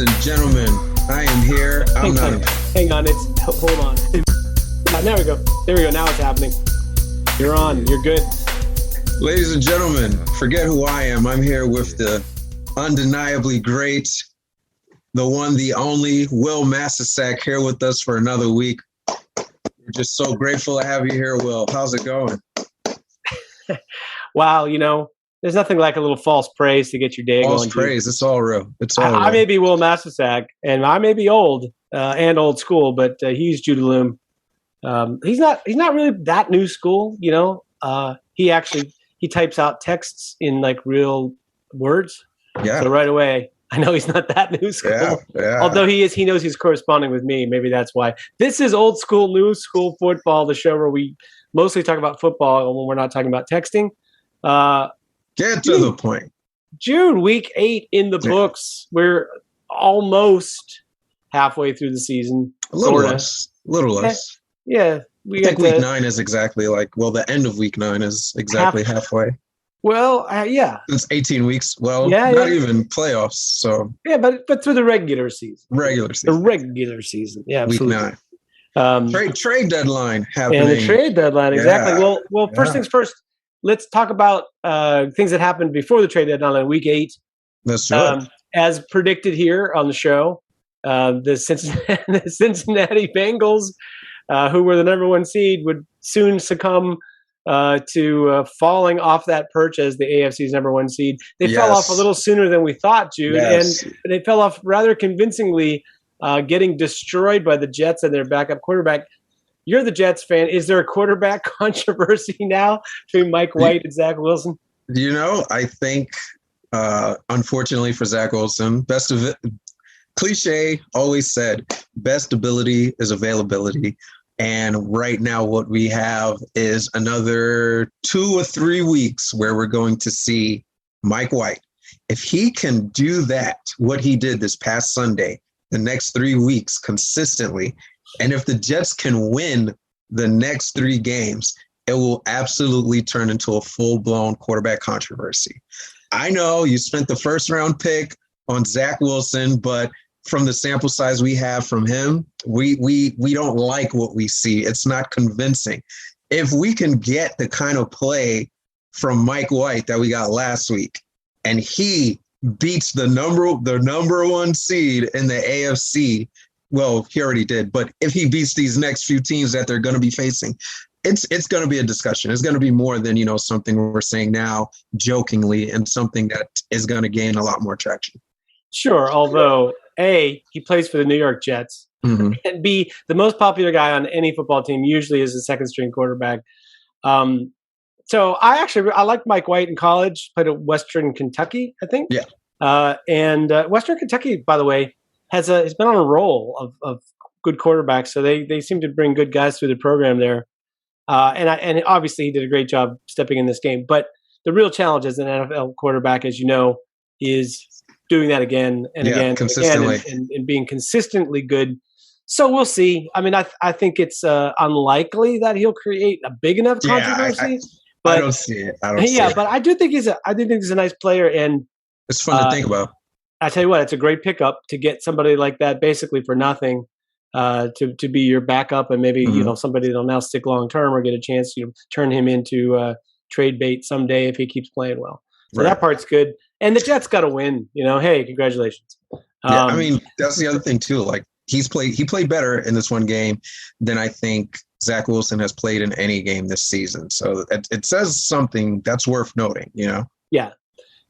and gentlemen, I am here. Hang on. Hold on. There we go. Now it's happening. You're on. You're good. Ladies and gentlemen, forget who I am. I'm here with the undeniably great, the one, the only, Wil Masisak, here with us for another week. We're just so grateful to have you here, Will. How's it going? Wow, there's nothing like a little false praise to get your day going. False praise. It's all real. I may be Wil Masisak, and I may be old and old school, but he's Jude Allume. He's not really that new school, He types out texts in like real words. Yeah. So right away, I know he's not that new school. Yeah. Although he knows he's corresponding with me. Maybe that's why. This is Old School, New School Football, the show where we mostly talk about football when we're not talking about texting. Get to the point. June, week 8 in the books. We're almost halfway through the season. A little less. Yeah. I think week 9 is exactly the end of week 9 is exactly halfway. Well, yeah. It's 18 weeks. Well, not even playoffs. So yeah, but through the regular season. The regular season. Yeah, absolutely. Week 9. Trade deadline happening. And the trade deadline, exactly. Yeah. Well, first things first. Let's talk about things that happened before the trade deadline on week 8. Let's do it. As predicted here on the show, the Cincinnati Bengals, who were the number 1 seed, would soon succumb to falling off that perch as the AFC's number 1 seed. They fell off a little sooner than we thought, Jude, and they fell off rather convincingly, getting destroyed by the Jets and their backup quarterback. You're the Jets fan. Is there a quarterback controversy now between Mike White and Zach Wilson? I think, unfortunately for Zach Wilson, cliche always said, best ability is availability. And right now what we have is another 2 or 3 weeks where we're going to see Mike White. If he can do that, what he did this past Sunday, the next 3 weeks consistently, and if the Jets can win the next 3 games, it will absolutely turn into a full-blown quarterback controversy. I know you spent the first-round pick on Zach Wilson, but from the sample size we have from him, we don't like what we see. It's not convincing. If we can get the kind of play from Mike White that we got last week, and he beats the number 1 seed in the AFC, well, he already did, but if he beats these next few teams that they're going to be facing, it's going to be a discussion. It's going to be more than, something we're saying now jokingly, and something that is going to gain a lot more traction. Sure, although A, he plays for the New York Jets, and B, the most popular guy on any football team usually is the second string quarterback. So I liked Mike White in college, played at Western Kentucky, I think. Yeah. And Western Kentucky, by the way, has been on a roll of good quarterbacks. So they seem to bring good guys through the program there. And obviously he did a great job stepping in this game. But the real challenge as an NFL quarterback, as you know, is doing that again and again consistently. And being consistently good. So we'll see. I mean, I think it's unlikely that he'll create a big enough controversy. I don't see it. But I do think he's a nice player, and it's fun to think about. I tell you what, it's a great pickup to get somebody like that basically for nothing, to be your backup, and maybe somebody that'll now stick long term or get a chance to turn him into trade bait someday if he keeps playing well. So that part's good. And the Jets got to win. Hey, congratulations. That's the other thing too. Like he played better in this one game than I think Zach Wilson has played in any game this season. So it says something that's worth noting. Yeah,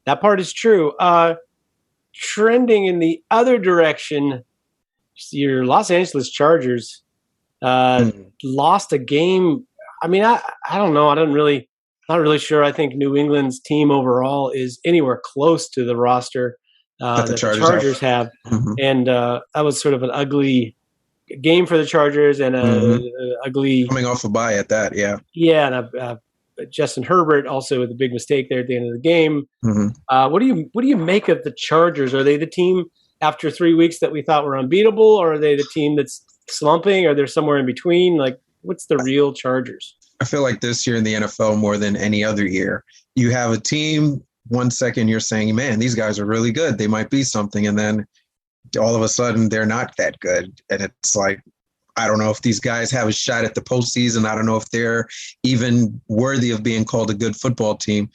that part is true. Trending in the other direction, your Los Angeles Chargers lost a game. I mean, I don't know. Not really sure. I think New England's team overall is anywhere close to the roster that the Chargers have. And that was sort of an ugly game for the Chargers, and ugly coming off a bye at that. Yeah. Yeah, and Justin Herbert also with a big mistake there at the end of the game. What do you make of the Chargers? Are they the team after 3 weeks that we thought were unbeatable, or are they the team that's slumping, or they're somewhere in between? Like, what's the real Chargers? I feel like this year in the NFL more than any other year, you have a team 1 second you're saying, man, these guys are really good, they might be something, and then all of a sudden they're not that good. And it's like, I don't know if these guys have a shot at the postseason. I don't know if they're even worthy of being called a good football team.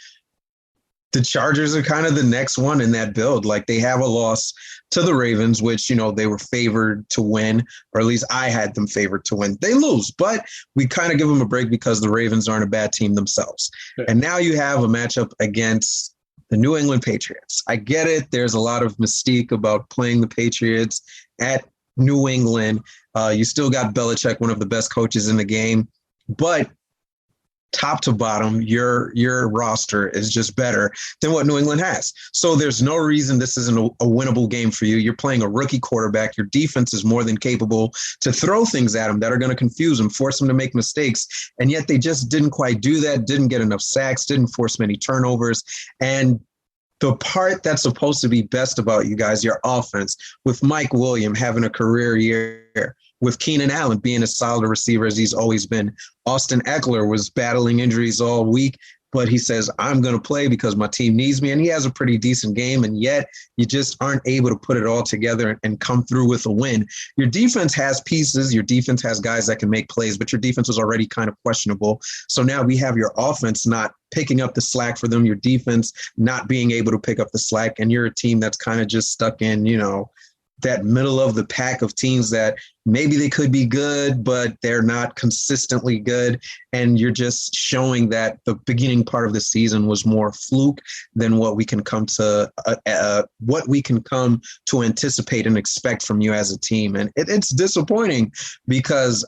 The Chargers are kind of the next one in that build. Like, they have a loss to the Ravens, which, they were favored to win, or at least I had them favored to win. They lose, but we kind of give them a break because the Ravens aren't a bad team themselves. Sure. And now you have a matchup against the New England Patriots. I get it. There's a lot of mystique about playing the Patriots at New England. You still got Belichick, one of the best coaches in the game, but top to bottom, your roster is just better than what New England has. So there's no reason this isn't a winnable game for you. You're playing a rookie quarterback. Your defense is more than capable to throw things at him that are going to confuse him, force him to make mistakes. And yet they just didn't quite do that, didn't get enough sacks, didn't force many turnovers. And the part that's supposed to be best about you guys, your offense, with Mike Williams having a career year, with Keenan Allen being a solid receiver as he's always been. Austin Eckler was battling injuries all week, but he says, I'm going to play because my team needs me. And he has a pretty decent game, and yet you just aren't able to put it all together and come through with a win. Your defense has pieces. Your defense has guys that can make plays, but your defense was already kind of questionable. So now we have your offense not picking up the slack for them, your defense not being able to pick up the slack, and you're a team that's kind of just stuck in, that middle of the pack of teams that maybe they could be good, but they're not consistently good. And you're just showing that the beginning part of the season was more fluke than what we can come to anticipate and expect from you as a team. And it's disappointing because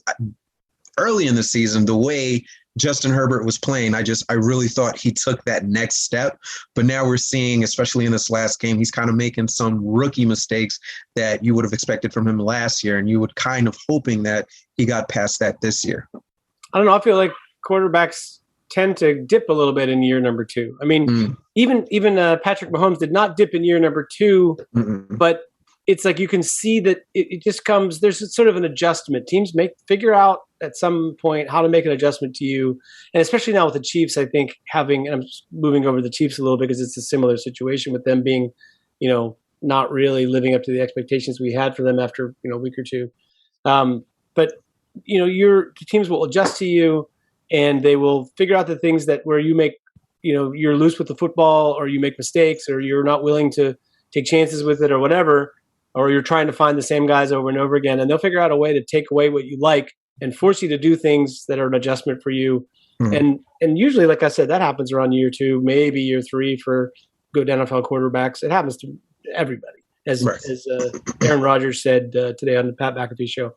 early in the season, the way Justin Herbert was playing, I really thought he took that next step. But now we're seeing, especially in this last game, he's kind of making some rookie mistakes that you would have expected from him last year. And you would kind of hoping that he got past that this year. I don't know. I feel like quarterbacks tend to dip a little bit in year number two. I mean, even Patrick Mahomes did not dip in year number two, but it's like you can see that it just comes, there's sort of an adjustment. Teams figure out at some point how to make an adjustment to you. And especially now with the Chiefs, I think and I'm moving over to the Chiefs a little bit because it's a similar situation with them being, not really living up to the expectations we had for them after, a week or two. But, your teams will adjust to you and they will figure out the things that where you make, you're loose with the football or you make mistakes or you're not willing to take chances with it or whatever, or you're trying to find the same guys over and over again. And they'll figure out a way to take away what you like and force you to do things that are an adjustment for you. And usually, like I said, that happens around year two, maybe year three for good NFL quarterbacks. It happens to everybody, as Aaron Rodgers said today on the Pat McAfee show.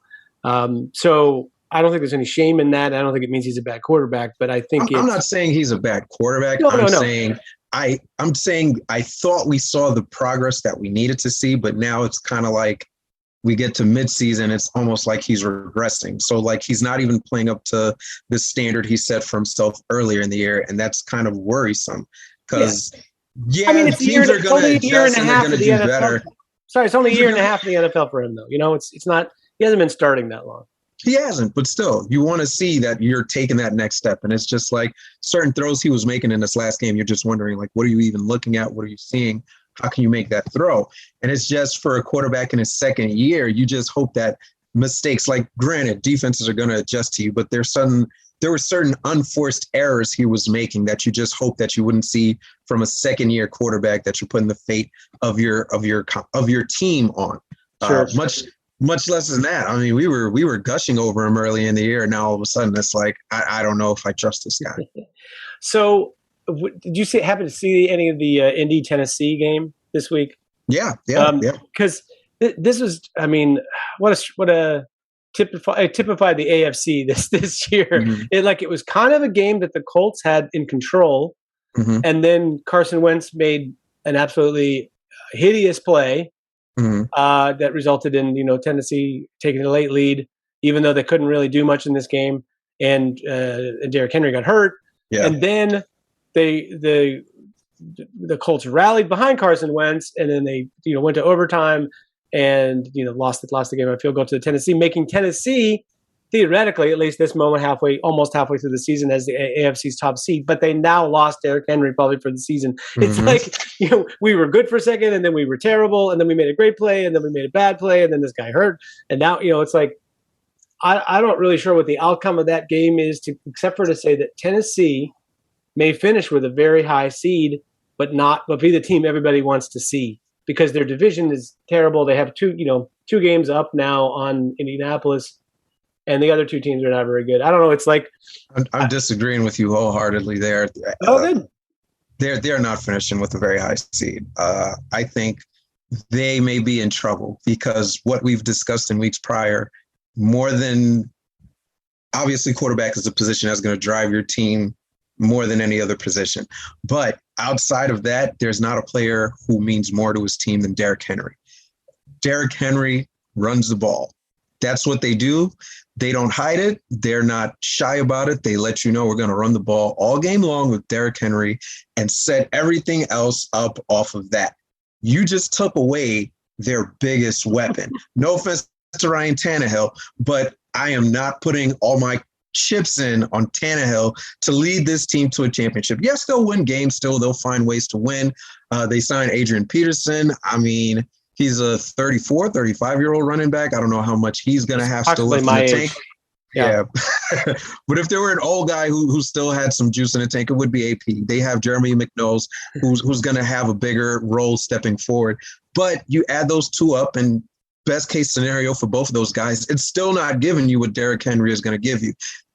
So I don't think there's any shame in that. I don't think it means he's a bad quarterback, but I think I'm not saying he's a bad quarterback. I'm saying I thought we saw the progress that we needed to see, but now it's kind of like we get to midseason, it's almost like he's regressing. So like he's not even playing up to the standard he set for himself earlier in the year, and that's kind of worrisome because teams are going to adjust and they're going to do better. Sorry, it's only a year and a half in the NFL for him, though. It's not. He hasn't been starting that long. He hasn't, but still, you want to see that you're taking that next step. And it's just like certain throws he was making in this last game, you're just wondering, like, what are you even looking at? What are you seeing? How can you make that throw? And it's just for a quarterback in his second year, you just hope that mistakes, like granted, defenses are going to adjust to you, but there were certain unforced errors he was making that you just hope that you wouldn't see from a second-year quarterback that you're putting the fate of your team on. Sure. Much less than that. I mean, we were gushing over him early in the year. Now all of a sudden, it's like I don't know if I trust this guy. So, did you happen to see any of the Indy Tennessee game this week? Yeah. Because this was, I mean, what a typified the AFC this year. Mm-hmm. It was kind of a game that the Colts had in control, and then Carson Wentz made an absolutely hideous play. That resulted in Tennessee taking a late lead, even though they couldn't really do much in this game, and Derrick Henry got hurt, and then the Colts rallied behind Carson Wentz, and then they went to overtime and lost the game on field goal to Tennessee, making Tennessee theoretically, at least this moment, almost halfway through the season, as the AFC's top seed. But they now lost Derrick Henry probably for the season. It's like, we were good for a second, and then we were terrible, and then we made a great play, and then we made a bad play, and then this guy hurt, and now it's like I'm not really sure what the outcome of that game is, except for to say that Tennessee may finish with a very high seed, but be the team everybody wants to see, because their division is terrible. They have two games up now on Indianapolis, and the other two teams are not very good. I don't know. It's like I'm disagreeing with you wholeheartedly there. Good. They're not finishing with a very high seed. I think they may be in trouble because what we've discussed in weeks prior, more than obviously quarterback is a position that's going to drive your team more than any other position. But outside of that, there's not a player who means more to his team than Derrick Henry. Derrick Henry runs the ball. That's what they do. They don't hide it. They're not shy about it. They let you know we're going to run the ball all game long with Derrick Henry and set everything else up off of that. You just took away their biggest weapon. No offense to Ryan Tannehill, but I am not putting all my chips in on Tannehill to lead this team to a championship. Yes, they'll win games still. They'll find ways to win. They signed Adrian Peterson. I mean, he's a 34, 35-year-old running back. I don't know how much he's going to have to lift in the tank. Yeah. But if there were an old guy who still had some juice in the tank, it would be AP. They have Jeremy McNose, who's going to have a bigger role stepping forward. But you add those two up, and best case scenario for both of those guys, it's still not giving you what Derrick Henry is going to give you.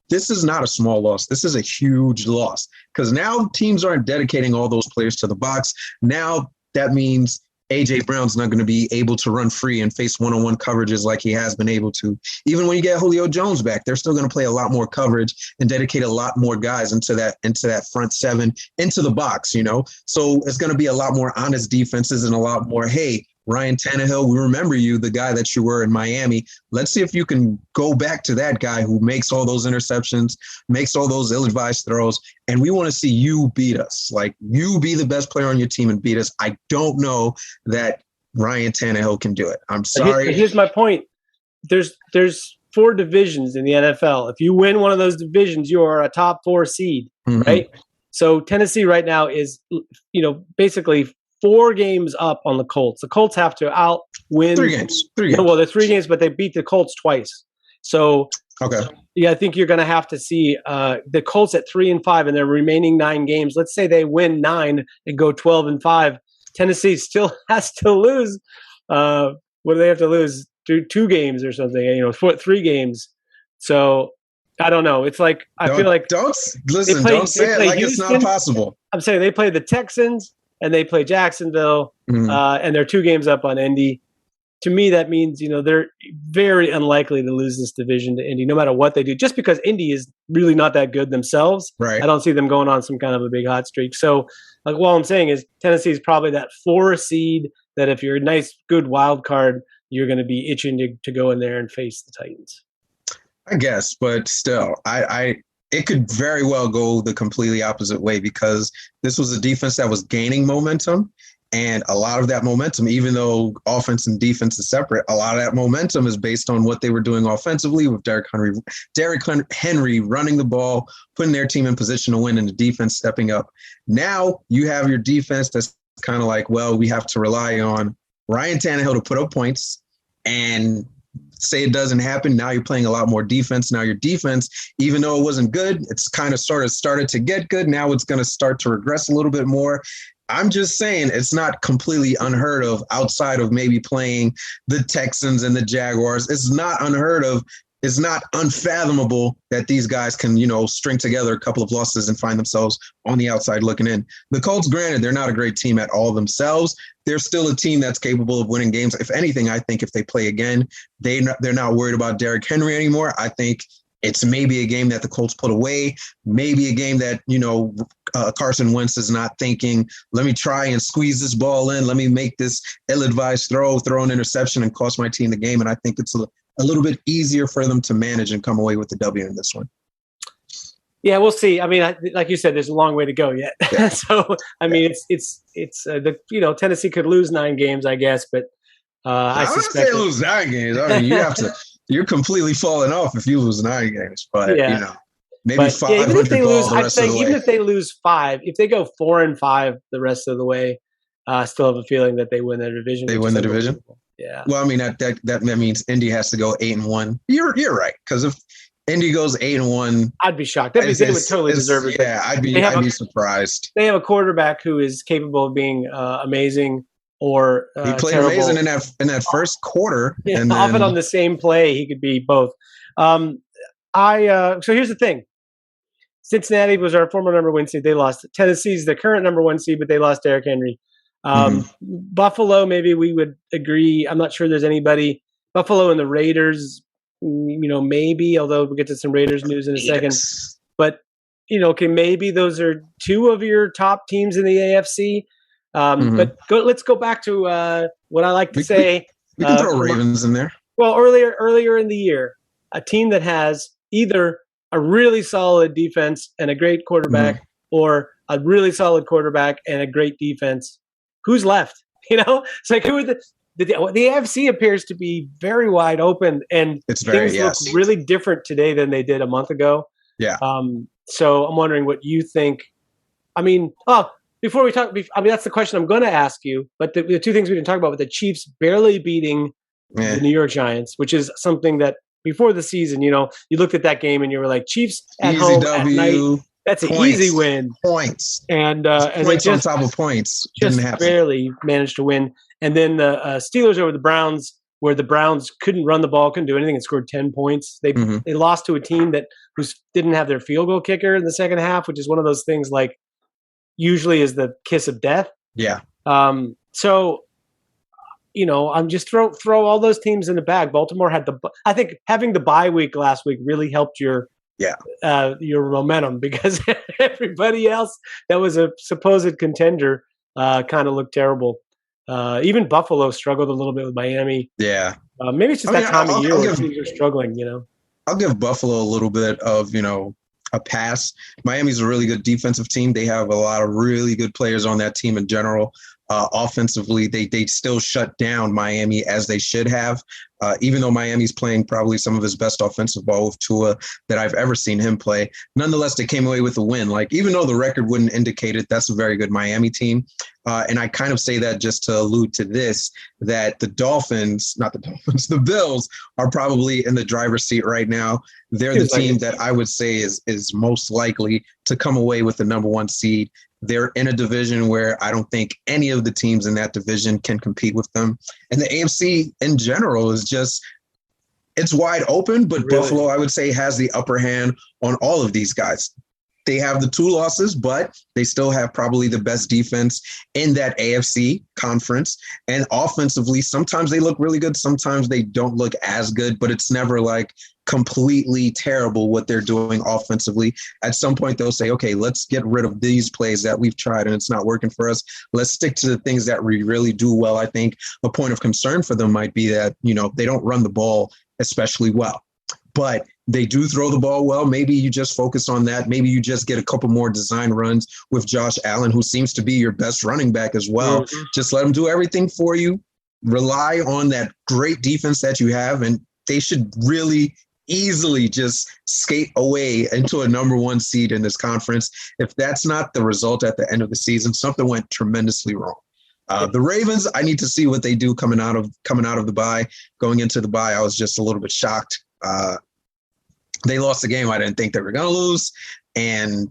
This is not a small loss. This is a huge loss because now teams aren't dedicating all those players to the box. Now that means A.J. Brown's not going to be able to run free and face one-on-one coverages like he has been able to. Even when you get Julio Jones back, they're still going to play a lot more coverage and dedicate a lot more guys into that front seven, into the box, So it's going to be a lot more honest defenses and a lot more, hey, Ryan Tannehill, we remember you, the guy that you were in Miami. Let's see if you can go back to that guy who makes all those interceptions, makes all those ill-advised throws, and we want to see you beat us. Like, you be the best player on your team and beat us. I don't know that Ryan Tannehill can do it. I'm sorry. Here's my point. There's 4 divisions in the NFL. If you win one of those divisions, you are a top 4 seed, right? So Tennessee right now is, basically 4 games up on the Colts. The Colts have to win 3 games. Well, they're 3 games, but they beat the Colts twice. So, okay. Yeah, I think you're going to have to see the Colts at 3-5 in their remaining 9 games. Let's say they win 9 and go 12-5. Tennessee still has to lose. What do they have to lose? 2 games or something? 3 games. So I don't know. It's like I feel like don't say it like Houston. It's not possible. I'm saying they play the Texans and they play Jacksonville, and they're 2 games up on Indy. To me, that means, they're very unlikely to lose this division to Indy, no matter what they do, just because Indy is really not that good themselves. Right. I don't see them going on some kind of a big hot streak. So, all I'm saying is Tennessee is probably that 4 seed that if you're a nice, good wild card, you're going to be itching to go in there and face the Titans. I guess, but still, it could very well go the completely opposite way because this was a defense that was gaining momentum. And a lot of that momentum, even though offense and defense is separate, a lot of that momentum is based on what they were doing offensively with Derrick Henry running the ball, putting their team in position to win, and the defense stepping up. Now you have your defense that's kind of like, well, we have to rely on Ryan Tannehill to put up points, and say it doesn't happen. Now you're playing a lot more defense. Now your defense, even though it wasn't good, it's kind of started to get good. Now it's going to start to regress a little bit more. I'm just saying it's not completely unheard of outside of maybe playing the Texans and the Jaguars. It's not unheard of. It's not unfathomable that these guys can, string together a couple of losses and find themselves on the outside looking in. The Colts, granted, they're not a great team at all themselves. They're still a team that's capable of winning games. If anything, I think if they play again, they're not worried about Derrick Henry anymore. I think it's maybe a game that the Colts put away, maybe a game that, Carson Wentz is not thinking, let me try and squeeze this ball in. Let me make this ill-advised throw an interception and cost my team the game. And I think it's a little bit easier for them to manage and come away with the W in this one. Yeah, we'll see. I mean, like you said, there's a long way to go yet. Yeah. So, I mean, Tennessee could lose 9 games, I guess, but I suspect lose 9 games. I mean, you have to You're completely falling off if you lose 9 games, but maybe 500 even if they lose, the I'd rest say of the way. even if they lose 5, if they go 4-5 the rest of the way, I still have a feeling that they win their division. They win the division. Yeah. Well, I mean that means Indy has to go 8-1. You're right, because if Indy goes 8-1, I'd be shocked. They would totally deserve it. Yeah, I'd be surprised. They have a quarterback who is capable of being amazing or he played terrible. amazing in that first quarter, and often then on the same play he could be both. So here's the thing. Cincinnati was our former number 1 seed. They lost. Tennessee's the current number 1 seed, but they lost Derrick Henry. Buffalo, maybe we would agree. I'm not sure there's anybody. Buffalo and the Raiders, maybe, although we'll get to some Raiders news in a second. But, okay, maybe those are 2 of your top teams in the AFC. But let's go back to what I like to say. We can throw Ravens in there. Well, earlier in the year, a team that has either a really solid defense and a great quarterback or a really solid quarterback and a great defense. Who's left? It's like who are the AFC appears to be very wide open, and things look really different today than they did a month ago. Yeah. So I'm wondering what you think. I mean, before we talk, that's the question I'm going to ask you. But the 2 things we didn't talk about with the Chiefs barely beating the New York Giants, which is something that before the season, you looked at that game and you were like, Chiefs at easy home W, at night. That's an easy win. Points. And points they just on top of points. Just barely managed to win. And then the Steelers over the Browns, where the Browns couldn't run the ball, couldn't do anything, and scored 10 points. They lost to a team that didn't have their field goal kicker in the second half, which is one of those things like usually is the kiss of death. Yeah. So, I'm just throw all those teams in the bag. Baltimore I think having the bye week last week really helped your momentum, because everybody else that was a supposed contender kind of looked terrible. Even Buffalo struggled a little bit with Miami. Yeah. Maybe it's just time of year where teams are struggling, I'll give Buffalo a little bit of, a pass. Miami's a really good defensive team. They have a lot of really good players on that team in general. Offensively, they still shut down Miami as they should have, even though Miami's playing probably some of his best offensive ball with Tua that I've ever seen him play. Nonetheless, they came away with a win. Like, even though the record wouldn't indicate it, that's a very good Miami team. And I kind of say that just to allude to this, that the Bills are probably in the driver's seat right now. They're the team that I would say is most likely to come away with the number 1 seed. They're in a division where I don't think any of the teams in that division can compete with them. And the AFC in general is it's wide open, but really? Buffalo, I would say, has the upper hand on all of these guys. They have the 2 losses, but they still have probably the best defense in that AFC conference. And offensively, sometimes they look really good. Sometimes they don't look as good, but it's never like completely terrible what they're doing offensively. At some point, they'll say, okay, let's get rid of these plays that we've tried and it's not working for us. Let's stick to the things that we really do well. I think a point of concern for them might be that, they don't run the ball especially well. But they do throw the ball well. Maybe you just focus on that. Maybe you just get a couple more design runs with Josh Allen, who seems to be your best running back as well. Just let him do everything for you. Rely on that great defense that you have, and they should really easily just skate away into a number 1 seed in this conference. If that's not the result at the end of the season, something went tremendously wrong. The Ravens, I need to see what they do coming out of the bye. Going into the bye, I was just a little bit shocked. They lost the game I didn't think they were going to lose, and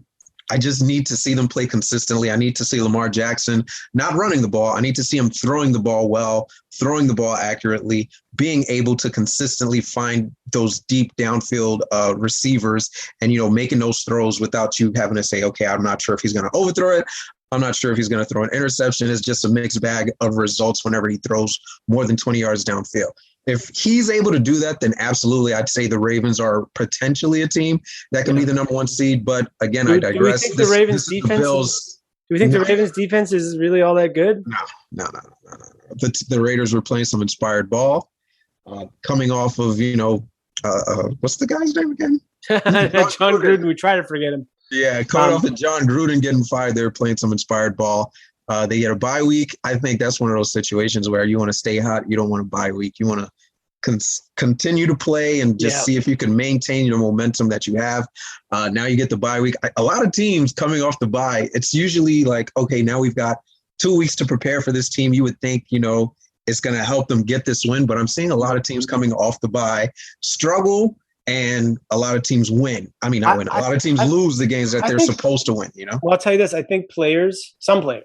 I just need to see them play consistently. I need to see Lamar Jackson not running the ball. I need to see him throwing the ball well, throwing the ball accurately, being able to consistently find those deep downfield receivers and, making those throws without you having to say, okay, I'm not sure if he's going to overthrow it. I'm not sure if he's going to throw an interception. It's just a mixed bag of results whenever he throws more than 20 yards downfield. If he's able to do that, then absolutely, I'd say the Ravens are potentially a team that can be the number 1 seed. But again, I digress. Do we think the Ravens defense is really all that good? No. The Raiders were playing some inspired ball, coming off of, what's the guy's name again? John Gruden. We try to forget him. Yeah, coming off of John Gruden getting fired, they were playing some inspired ball. They get a bye week. I think that's one of those situations where you want to stay hot. You don't want a bye week. You want to continue to play and just see if you can maintain your momentum that you have. Now you get the bye week. A lot of teams coming off the bye, it's usually like, okay, now we've got 2 weeks to prepare for this team. You would think, it's going to help them get this win, but I'm seeing a lot of teams coming off the bye struggle, and a lot of teams win. I mean, not win. A lot of teams lose the games that they're supposed to win, Well, I'll tell you this. I think some players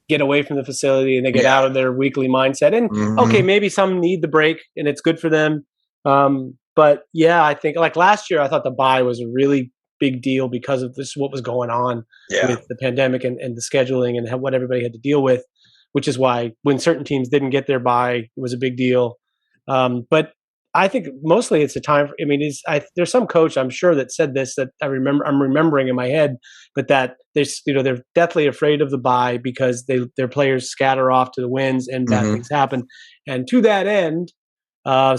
get away from the facility and they get out of their weekly mindset. And okay, maybe some need the break and it's good for them. But yeah, I think like last year, I thought the bye was a really big deal because of what was going on with the pandemic and the scheduling and what everybody had to deal with, which is why when certain teams didn't get their bye, it was a big deal. But I think mostly it's a time. There's some coach I'm sure that said this that I'm remembering in my head, but that they're deathly afraid of the bye because their players scatter off to the winds and bad things happen. And to that end,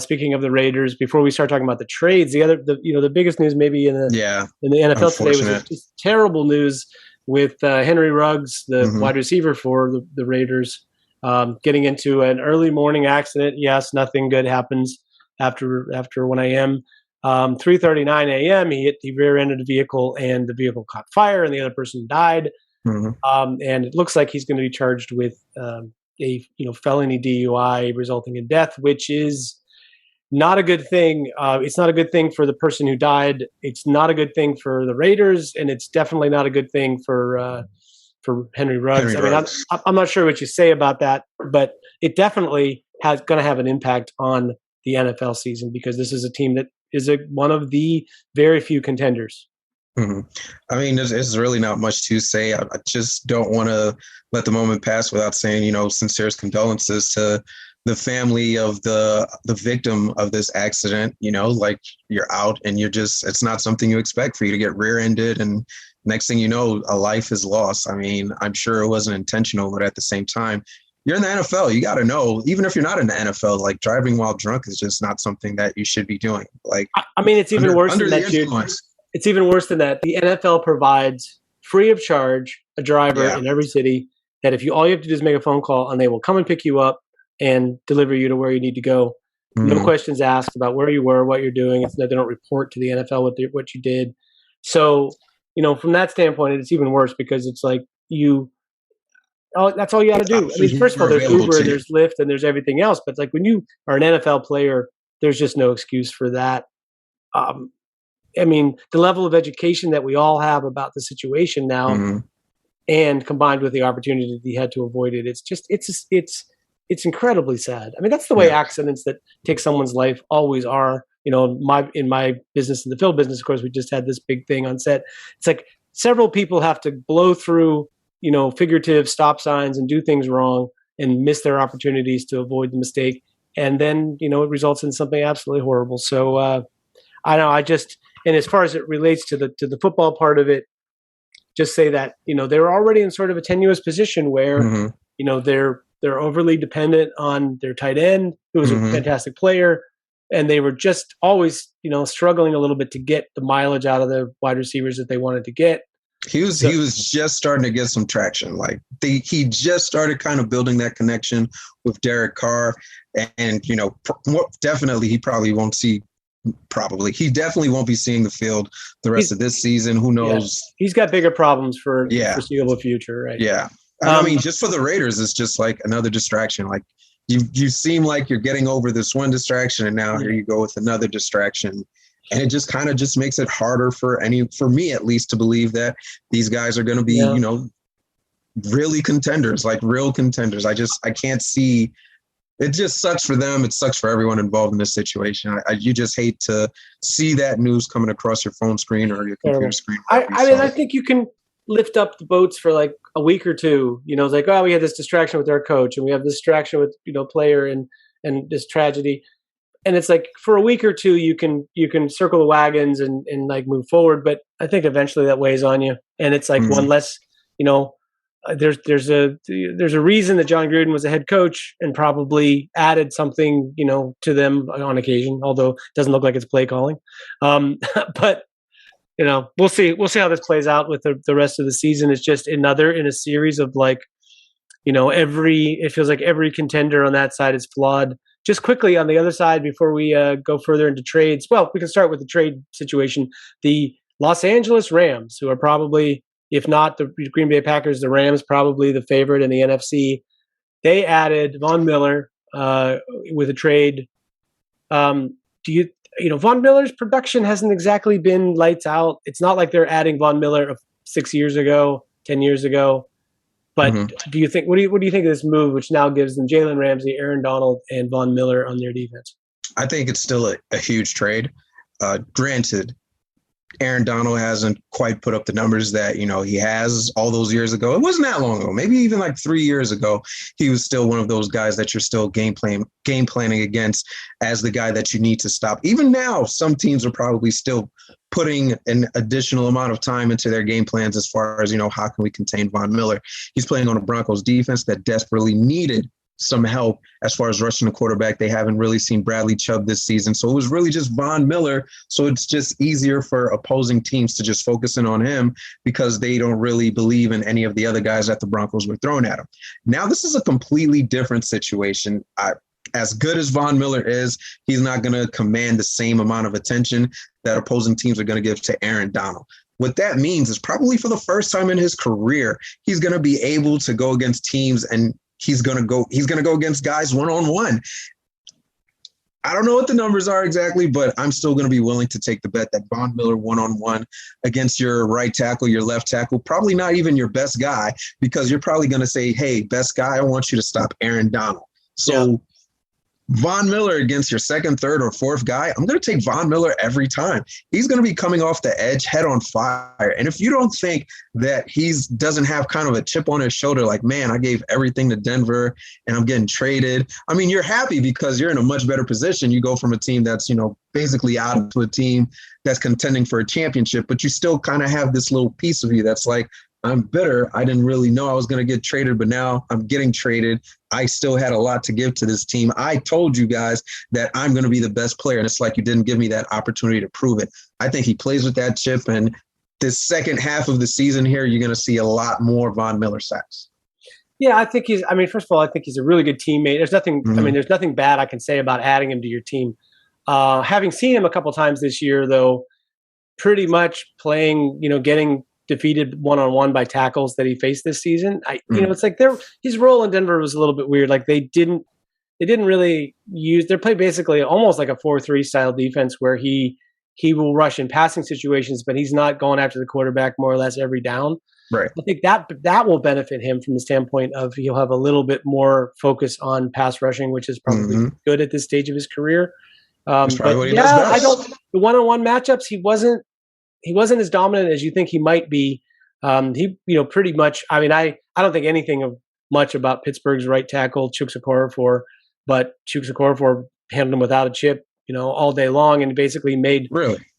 speaking of the Raiders, before we start talking about the trades, the biggest news maybe in the NFL today was just terrible news with Henry Ruggs, the wide receiver for the Raiders, getting into an early morning accident. Yes, nothing good happens after 1 a.m. 3:39 a.m. He rear-ended a vehicle and the vehicle caught fire and the other person died. And it looks like he's going to be charged with a felony DUI resulting in death, which is not a good thing. It's not a good thing for the person who died. It's not a good thing for the Raiders, and it's definitely not a good thing for Henry Ruggs. I'm not sure what you say about that, but it definitely going to have an impact on the NFL season because this is a team that is one of the very few contenders. I mean, there's really not much to say. I just don't want to let the moment pass without saying, sincerest condolences to the family of the victim of this accident. Like you're out and it's not something you expect for you to get rear-ended, and next thing you know, a life is lost. I mean, I'm sure it wasn't intentional, but at the same time, you're in the NFL. You got to know, even if you're not in the NFL, like driving while drunk is just not something that you should be doing. Like, I mean, it's even worse than that, Jude. It's even worse than that. The NFL provides free of charge a driver in every city that all you have to do is make a phone call and they will come and pick you up and deliver you to where you need to go. No questions asked about where you were, what you're doing. They don't report to the NFL what you did. So, from that standpoint, it's even worse because it's like that's all you got to do. I mean, first of all, there's Uber and there's Lyft and there's everything else. But it's like when you are an NFL player, there's just no excuse for that. I mean, the level of education that we all have about the situation now, and combined with the opportunity that he had to avoid it, it's incredibly sad. I mean, that's the way accidents that take someone's life always are. In my business, in the film business, of course, we just had this big thing on set. It's like several people have to blow through, figurative stop signs and do things wrong and miss their opportunities to avoid the mistake. And then, it results in something absolutely horrible. So I know and as far as it relates to the football part of it, just say that, they're already in sort of a tenuous position where, they're overly dependent on their tight end, who was a fantastic player. And they were just always, struggling a little bit to get the mileage out of the wide receivers that they wanted to get. He was just starting to get some traction. Like he just started kind of building that connection with Derek Carr, and definitely he definitely won't be seeing the field the rest of this season. Who knows? Yeah. He's got bigger problems for the foreseeable future, right? Yeah, I mean, just for the Raiders, it's just like another distraction. Like you seem like you're getting over this one distraction, and now here you go with another distraction. And it just kind of just makes it harder for me at least to believe that these guys are going to be, really contenders, like real contenders. I can't see. It just sucks for them. It sucks for everyone involved in this situation. You just hate to see that news coming across your phone screen or your computer screen. I think you can lift up the boats for like a week or two. It's like, we had this distraction with our coach and we have this distraction with, player and this tragedy. And it's like for a week or two, you can circle the wagons and like move forward. But I think eventually that weighs on you. And it's like one less, there's a reason that John Gruden was a head coach and probably added something, to them on occasion, although it doesn't look like it's play calling. But, we'll see how this plays out with the rest of the season. It's just another in a series of like, it feels like every contender on that side is flawed. just quickly on the other side before we go further into trades. Well, we can start with the trade situation. The Los Angeles Rams, who are probably, if not the Green Bay Packers, the Rams probably the favorite in the NFC. They added Von Miller with a trade. Von Miller's production hasn't exactly been lights out. It's not like they're adding Von Miller 6 years ago, 10 years ago. But do you think? What do you think of this move, which now gives them Jalen Ramsey, Aaron Donald, and Von Miller on their defense? I think it's still a huge trade. Granted, Aaron Donald hasn't quite put up the numbers that, he has all those years ago. It wasn't that long ago, maybe even like 3 years ago. He was still one of those guys that you're still game planning against as the guy that you need to stop. Even now, some teams are probably still putting an additional amount of time into their game plans as far as, how can we contain Von Miller? He's playing on a Broncos defense that desperately needed some help as far as rushing the quarterback. They haven't really seen Bradley Chubb this season. So it was really just Von Miller. So it's just easier for opposing teams to just focus in on him because they don't really believe in any of the other guys that the Broncos were throwing at him. Now, this is a completely different situation. As good as Von Miller is, he's not going to command the same amount of attention that opposing teams are going to give to Aaron Donald. What that means is probably for the first time in his career, he's going to be able to go against teams and he's going to go against guys one-on-one. I don't know what the numbers are exactly, but I'm still going to be willing to take the bet that Von Miller one-on-one against your right tackle, your left tackle, probably not even your best guy, because you're probably going to say, hey, best guy, I want you to stop Aaron Donald. So Von Miller against your second, third, or fourth guy, I'm going to take Von Miller every time. He's going to be coming off the edge, head on fire. And if you don't think that he doesn't have kind of a chip on his shoulder, like, man, I gave everything to Denver and I'm getting traded. I mean, you're happy because you're in a much better position. You go from a team that's, basically out to a team that's contending for a championship, but you still kind of have this little piece of you that's like, I'm bitter. I didn't really know I was going to get traded, but now I'm getting traded. I still had a lot to give to this team. I told you guys that I'm going to be the best player, and it's like you didn't give me that opportunity to prove it. I think he plays with that chip, and this second half of the season here, you're going to see a lot more Von Miller sacks. Yeah, I think first of all, I think he's a really good teammate. There's nothing, there's nothing bad I can say about adding him to your team. Having seen him a couple times this year, though, pretty much playing, getting defeated one-on-one by tackles that he faced this season. It's like his role in Denver was a little bit weird. Like they didn't really they play basically almost like a 4-3 style defense where he will rush in passing situations, but he's not going after the quarterback more or less every down. Right. I think that will benefit him from the standpoint of he'll have a little bit more focus on pass rushing, which is probably good at this stage of his career. That's probably what he does best. The one-on-one matchups, he wasn't as dominant as you think he might be. He pretty much, I don't think anything of much about Pittsburgh's right tackle, Chuks Okorafor, but Chuks Okorafor handled him without a chip, all day long and basically made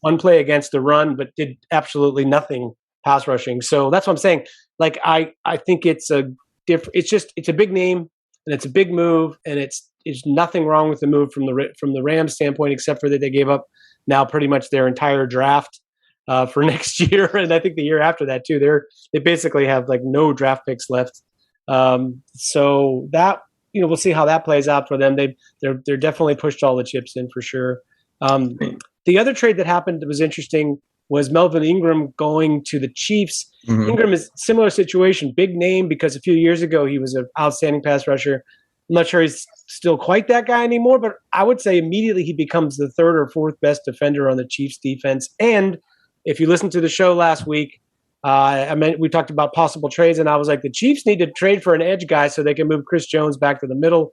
one play against the run, but did absolutely nothing pass rushing. So that's what I'm saying. Like, I think it's a big name and it's a big move, and it's nothing wrong with the move from the Rams standpoint, except for that they gave up now pretty much their entire draft for next year, and I think the year after that too. They basically have like no draft picks left. So that we'll see how that plays out for them. They're definitely pushed all the chips in for sure. The other trade that happened that was interesting was Melvin Ingram going to the Chiefs. Ingram is similar situation, big name because a few years ago he was an outstanding pass rusher. I'm not sure he's still quite that guy anymore, but I would say immediately he becomes the third or fourth best defender on the Chiefs defense. And if you listened to the show last week, we talked about possible trades, and I was like, the Chiefs need to trade for an edge guy so they can move Chris Jones back to the middle.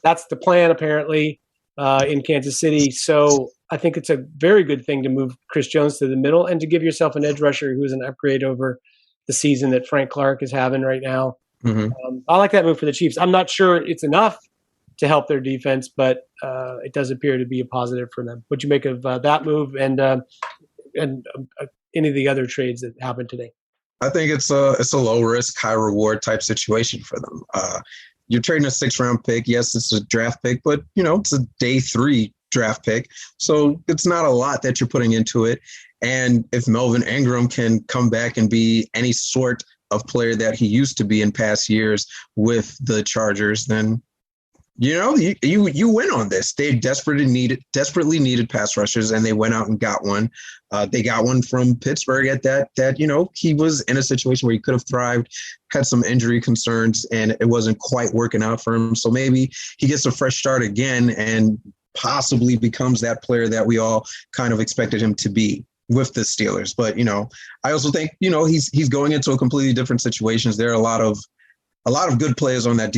That's the plan, apparently, in Kansas City. So I think it's a very good thing to move Chris Jones to the middle and to give yourself an edge rusher who is an upgrade over the season that Frank Clark is having right now. I like that move for the Chiefs. I'm not sure it's enough to help their defense, but it does appear to be a positive for them. What'd you make of that move and any of the other trades that happened today? I think it's a low risk, high reward type situation for them. You're trading a 6th-round pick. Yes, it's a draft pick, but it's a day 3 draft pick. So it's not a lot that you're putting into it. And if Melvin Ingram can come back and be any sort of player that he used to be in past years with the Chargers, then You win on this. They desperately needed pass rushers, and they went out and got one. They got one from Pittsburgh at that he was in a situation where he could have thrived, had some injury concerns, and it wasn't quite working out for him. So maybe he gets a fresh start again and possibly becomes that player that we all kind of expected him to be with the Steelers. But, I also think, he's going into a completely different situations. There are a lot of good players on that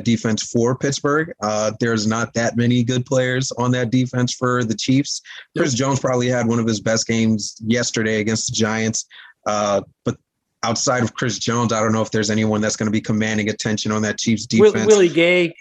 defense for Pittsburgh. There's not that many good players on that defense for the Chiefs. Chris Jones probably had one of his best games yesterday against the Giants. But outside of Chris Jones, I don't know if there's anyone that's going to be commanding attention on that Chiefs defense. Willie Gay,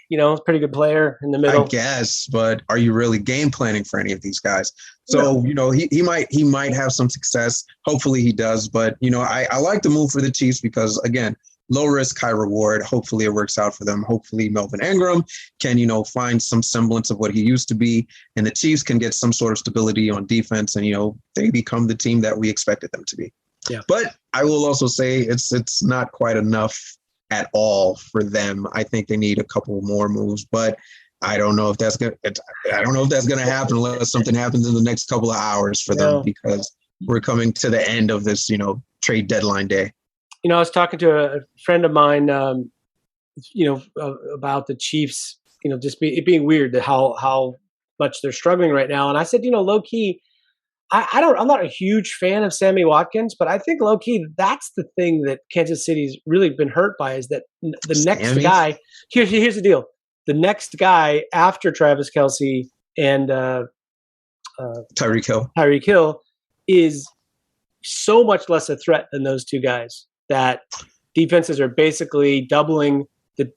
pretty good player in the middle. I guess, but are you really game planning for any of these guys? So, he might have some success. Hopefully he does. But, I like the move for the Chiefs because, again, low risk, high reward. Hopefully it works out for them. Hopefully Melvin Ingram can, find some semblance of what he used to be, and the Chiefs can get some sort of stability on defense, and, they become the team that we expected them to be. Yeah. But I will also say it's not quite enough at all for them. I think they need a couple more moves, but I don't know if that's going to happen unless something happens in the next couple of hours for them, because we're coming to the end of this, trade deadline day. I was talking to a friend of mine, about the Chiefs, it being weird that how much they're struggling right now. And I said, low key, I'm not a huge fan of Sammy Watkins, but I think low key, that's the thing that Kansas City's really been hurt by, is that the next guy, here's the deal. The next guy after Travis Kelce and Tyreek Hill is so much less a threat than those two guys, that defenses are basically doubling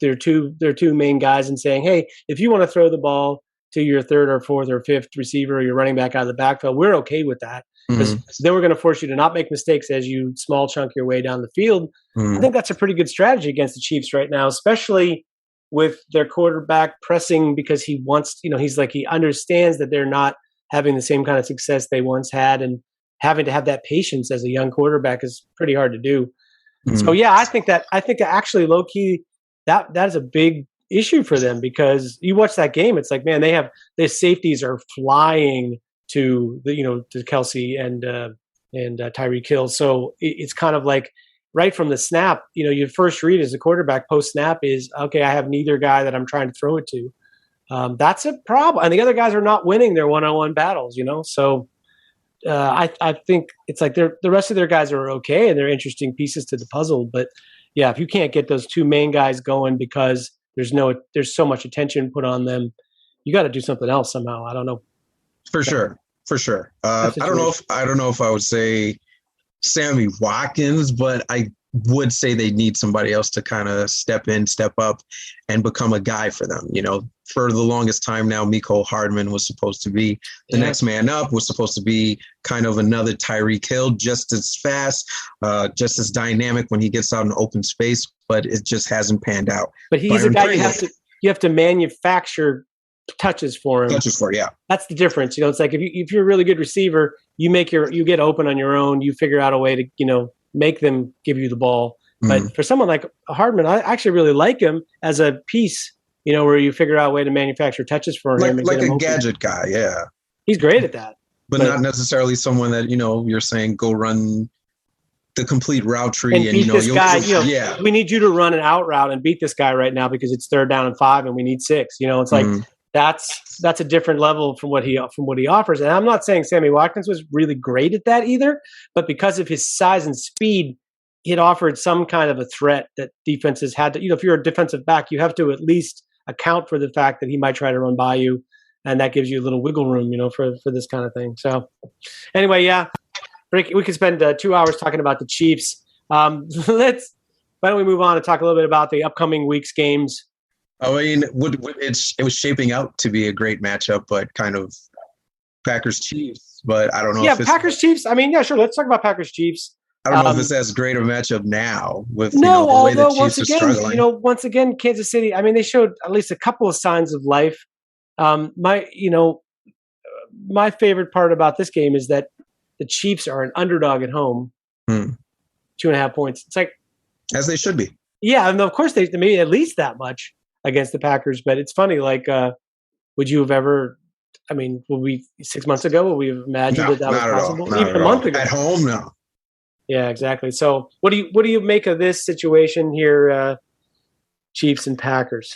their two main guys and saying, hey, if you want to throw the ball to your third or fourth or fifth receiver, or you're running back out of the backfield, we're okay with that, because then we're going to force you to not make mistakes as you small chunk your way down the field. I think that's a pretty good strategy against the Chiefs right now, especially with their quarterback pressing, because he wants, he understands that they're not having the same kind of success they once had, and having to have that patience as a young quarterback is pretty hard to do. So I think that actually low key that is a big issue for them, because you watch that game, it's like, man, their safeties are flying to to Kelce and Tyreek Hill. So it's kind of like right from the snap, your first read as a quarterback post snap is, okay, I have neither guy that I'm trying to throw it to. That's a problem, and the other guys are not winning their one-on-one battles. So. I think it's like the rest of their guys are okay, and they're interesting pieces to the puzzle. But if you can't get those two main guys going because there's so much attention put on them, you got to do something else somehow. I don't know. For sure. I don't know if I would say Sammy Watkins, but I would say they need somebody else to kind of step up and become a guy for them. For the longest time now, Mecole Hardman was supposed to be the next man up, was supposed to be kind of another Tyreek Hill, just as fast, just as dynamic when he gets out in open space, but it just hasn't panned out. But he's a guy you have to manufacture touches for him. That's the difference. It's like if you're a really good receiver, you get open on your own, you figure out a way to, make them give you the ball. But for someone like Hardman, I actually really like him as a piece, where you figure out a way to manufacture touches for him. Like a gadget guy, yeah. He's great at that. But not necessarily someone that, you're saying go run the complete route tree. And beat this guy, we need you to run an out route and beat this guy right now because it's 3rd down and 5 and we need 6. It's like that's a different level from what he offers. And I'm not saying Sammy Watkins was really great at that either, but because of his size and speed, it offered some kind of a threat that defenses had to, if you're a defensive back, you have to at least account for the fact that he might try to run by you. And that gives you a little wiggle room, for this kind of thing. So anyway, we could spend 2 hours talking about the Chiefs. Why don't we move on and talk a little bit about the upcoming week's games? I mean, it was shaping out to be a great matchup, but kind of Packers-Chiefs. But I don't know. Packers-Chiefs. I mean, sure. Let's talk about Packers-Chiefs. I don't know if it's as great a matchup now with the way the Chiefs are struggling. Once again, Kansas City. I mean, they showed at least a couple of signs of life. My favorite part about this game is that the Chiefs are an underdog at home, 2.5 points. It's like, as they should be. Yeah, and of course they made at least that much. against the Packers. But it's funny, like, would you have ever? I mean, 6 months ago, would we have imagined No, that was not at all. possible? Not Even at a month all. ago. At home, no. Yeah, exactly. So, what do you make of this situation here, Chiefs and Packers?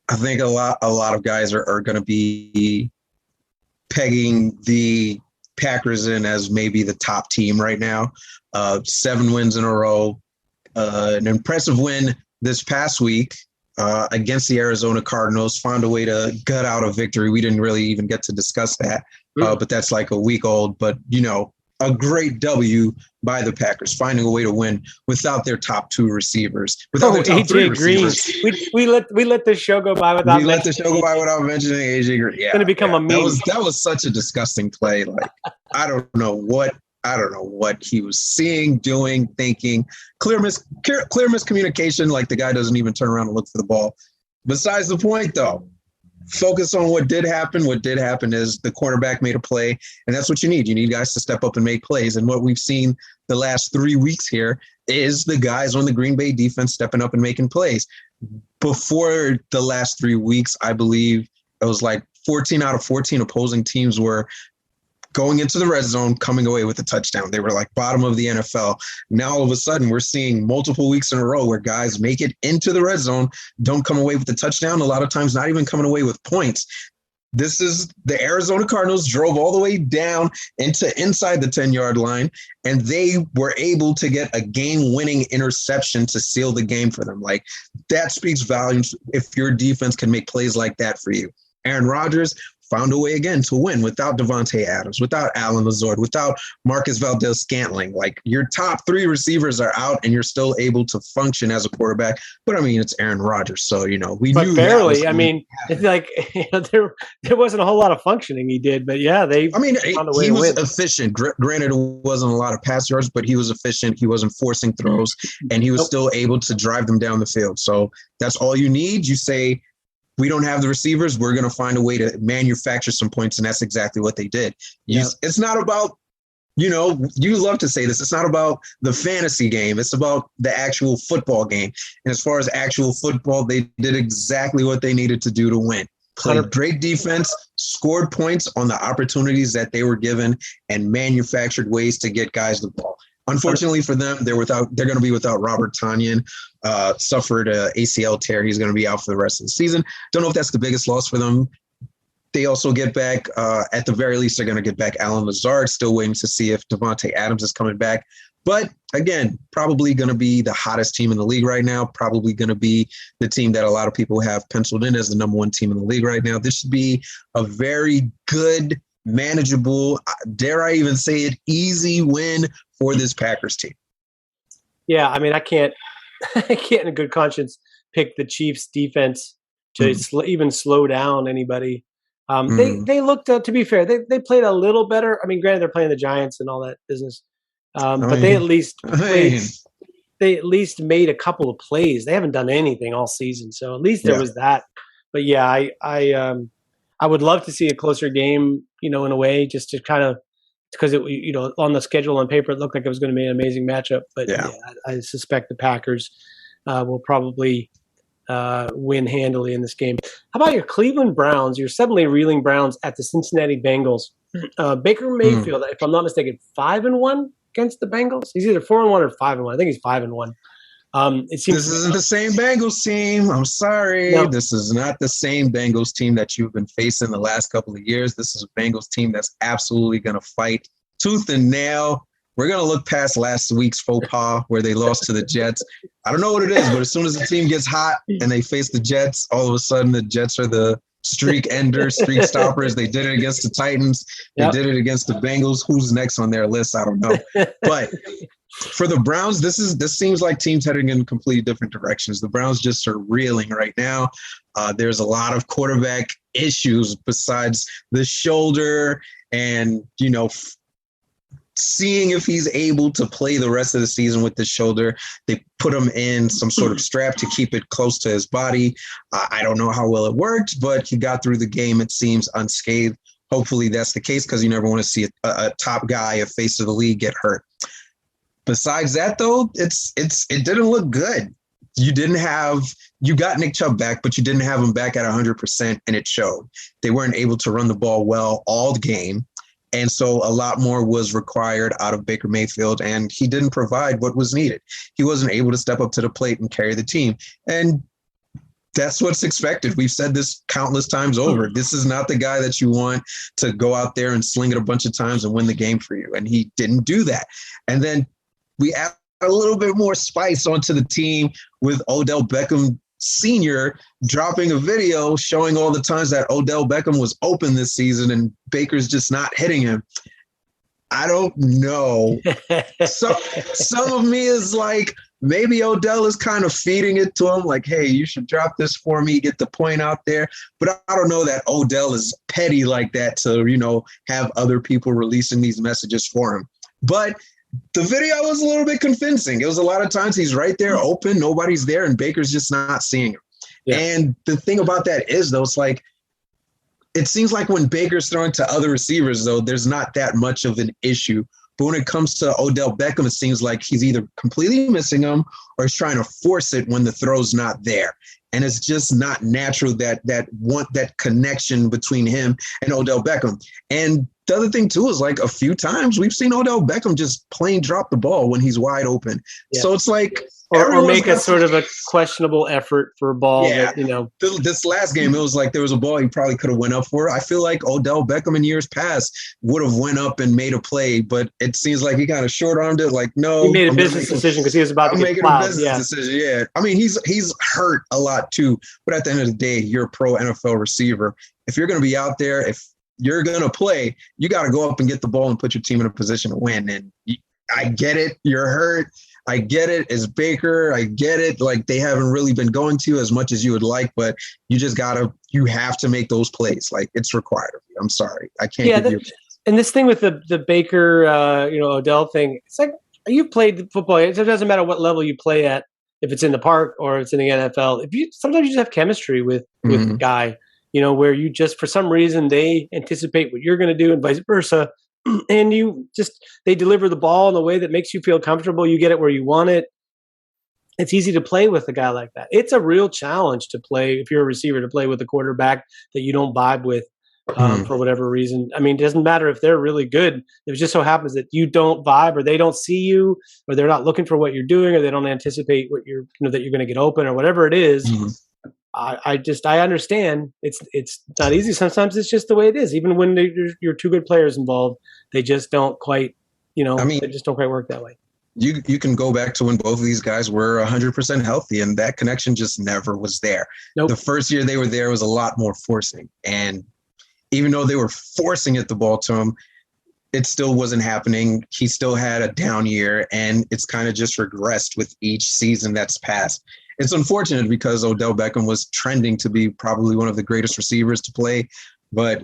I think a lot of guys are going to be pegging the Packers in as maybe the top team right now. 7 wins in a row, an impressive win this past week against the Arizona Cardinals. Found a way to gut out a victory. We didn't really even get to discuss that, but that's like a week old. But a great W by the Packers, finding a way to win without their top 2 receivers, without their top 3 receivers. We let this show go by without. We let the show go by without mentioning AJ Green. Yeah, it's going to become a meme. That was such a disgusting play. Like I don't know what he was seeing, doing, thinking. Clear miscommunication. Like the guy doesn't even turn around and look for the ball. Besides the point, though. Focus on what did happen. What did happen is the cornerback made a play, and that's what you need. You need guys to step up and make plays. And what we've seen the last 3 weeks here is the guys on the Green Bay defense stepping up and making plays. Before the last 3 weeks, I believe it was like 14 out of 14 opposing teams were going into the red zone, coming away with a touchdown. They were like bottom of the NFL. Now, all of a sudden, we're seeing multiple weeks in a row where guys make it into the red zone, don't come away with the touchdown, a lot of times not even coming away with points. This is the Arizona Cardinals drove all the way down inside the 10-yard line, and they were able to get a game-winning interception to seal the game for them. Like, that speaks volumes if your defense can make plays like that for you. Aaron Rodgers found a way again to win without Devontae Adams, without Allen Lazard, without Marcus Valdes-Scantling. Like your top 3 receivers are out and you're still able to function as a quarterback. But I mean, it's Aaron Rodgers. So, we knew barely. I mean, it's like there wasn't a whole lot of functioning he did, but yeah, found a way he to was win. efficient. Granted, it wasn't a lot of pass yards, but he was efficient. He wasn't forcing throws and he was still able to drive them down the field. So that's all you need. You say, we don't have the receivers. We're going to find a way to manufacture some points, and that's exactly what they did. It's not about, you love to say this, it's not about the fantasy game. It's about the actual football game. And as far as actual football, they did exactly what they needed to do to win. Played great defense, scored points on the opportunities that they were given, and manufactured ways to get guys the ball. Unfortunately for them, they're going to be without Robert Tonyan. Suffered a ACL tear. He's going to be out for the rest of the season. Don't know if that's the biggest loss for them. They also get back, at the very least, they're going to get back Allen Lazard. Still waiting to see if Devontae Adams is coming back. But again, probably going to be the hottest team in the league right now. Probably going to be the team that a lot of people have penciled in as the number 1 team in the league right now. This should be a very good, manageable, dare I even say it, easy win for this Packers team. Yeah, I mean, I can't in a good conscience pick the Chiefs defense to even slow down anybody. They looked, to be fair, they played a little better. I mean, granted, they're playing the Giants and all that business, but they at least made a couple of plays. They haven't done anything all season, so at least there was that. But yeah, I would love to see a closer game, in a way, just to kind of, because it, on the schedule on paper, it looked like it was going to be an amazing matchup. But I suspect the Packers will probably win handily in this game. How about your Cleveland Browns? Your suddenly reeling Browns at the Cincinnati Bengals. Baker Mayfield, if I'm not mistaken, 5-1 against the Bengals. He's either 4-1 or 5-1. I think he's 5-1. It seems this isn't the same Bengals team. I'm sorry. No. This is not the same Bengals team that you've been facing the last couple of years. This is a Bengals team that's absolutely going to fight tooth and nail. We're going to look past last week's faux pas where they lost to the Jets. I don't know what it is, but as soon as the team gets hot and they face the Jets, all of a sudden the Jets are the streak enders, streak stoppers. They did it against the Titans. They did it against the Bengals. Who's next on their list? I don't know. But for the Browns, this seems like teams heading in completely different directions. The Browns just are reeling right now. There's a lot of quarterback issues besides the shoulder and, seeing if he's able to play the rest of the season with the shoulder. They put him in some sort of strap to keep it close to his body. I don't know how well it worked, but he got through the game, it seems, unscathed. Hopefully that's the case, because you never want to see a top guy, a face of the league, get hurt. Besides that, though, it didn't look good. you got Nick Chubb back, but you didn't have him back at 100%, and it showed. They weren't able to run the ball well all the game. And so a lot more was required out of Baker Mayfield, and he didn't provide what was needed. He wasn't able to step up to the plate and carry the team. And that's what's expected. We've said this countless times over. This is not the guy that you want to go out there and sling it a bunch of times and win the game for you. And he didn't do that. And then we add a little bit more spice onto the team with Odell Beckham Sr. dropping a video showing all the times that Odell Beckham was open this season and Baker's just not hitting him. I don't know. So some of me is like, maybe Odell is kind of feeding it to him, like, hey, you should drop this for me, get the point out there. But I don't know that Odell is petty like that to, have other people releasing these messages for him. But the video was a little bit convincing. It was a lot of times he's right there open, nobody's there, and Baker's just not seeing him. Yeah. And the thing about that is, though, it's like, it seems like when Baker's throwing to other receivers, though, there's not that much of an issue. But when it comes to Odell Beckham, it seems like he's either completely missing them or he's trying to force it when the throw's not there. And it's just not natural that connection between him and Odell Beckham. And the other thing, too, is like a few times we've seen Odell Beckham just plain drop the ball when he's wide open. Yeah. So it's like – or make a sort of a questionable effort for a ball that, This last game, it was like there was a ball he probably could have went up for. I feel like Odell Beckham in years past would have went up and made a play, but it seems like he kind of short-armed it. Like, no. He made a business decision because he was about to get plowed. I'm making a business decision, yeah. I mean, he's hurt a lot too, but at the end of the day, you're a pro NFL receiver. If you're going to be out there, if you're going to play, you got to go up and get the ball and put your team in a position to win. And I get it. You're hurt. I get it. It's Baker. I get it. Like, they haven't really been going to you as much as you would like, but you have to make those plays. Like, it's required of you. I'm sorry. I can't give you. And this thing with the Baker, Odell thing, it's like, you've played football. It doesn't matter what level you play at, if it's in the park or it's in the NFL. Sometimes you just have chemistry with the guy, where you just, for some reason, they anticipate what you're going to do and vice versa. And they deliver the ball in a way that makes you feel comfortable. You get it where you want it. It's easy to play with a guy like that. It's a real challenge to play, if you're a receiver, to play with a quarterback that you don't vibe with for whatever reason. I mean, it doesn't matter if they're really good. It just so happens that you don't vibe, or they don't see you, or they're not looking for what you're doing, or they don't anticipate what that you're going to get open, or whatever it is. I understand it's not easy. Sometimes it's just the way it is. Even when you're two good players involved, they just don't quite, they just don't quite work that way. You can go back to when both of these guys were 100% healthy, and that connection just never was there. Nope. The first year they were there was a lot more forcing. And even though they were forcing the ball to him, it still wasn't happening. He still had a down year, and it's kind of just regressed with each season that's passed. It's unfortunate because Odell Beckham was trending to be probably one of the greatest receivers to play. But,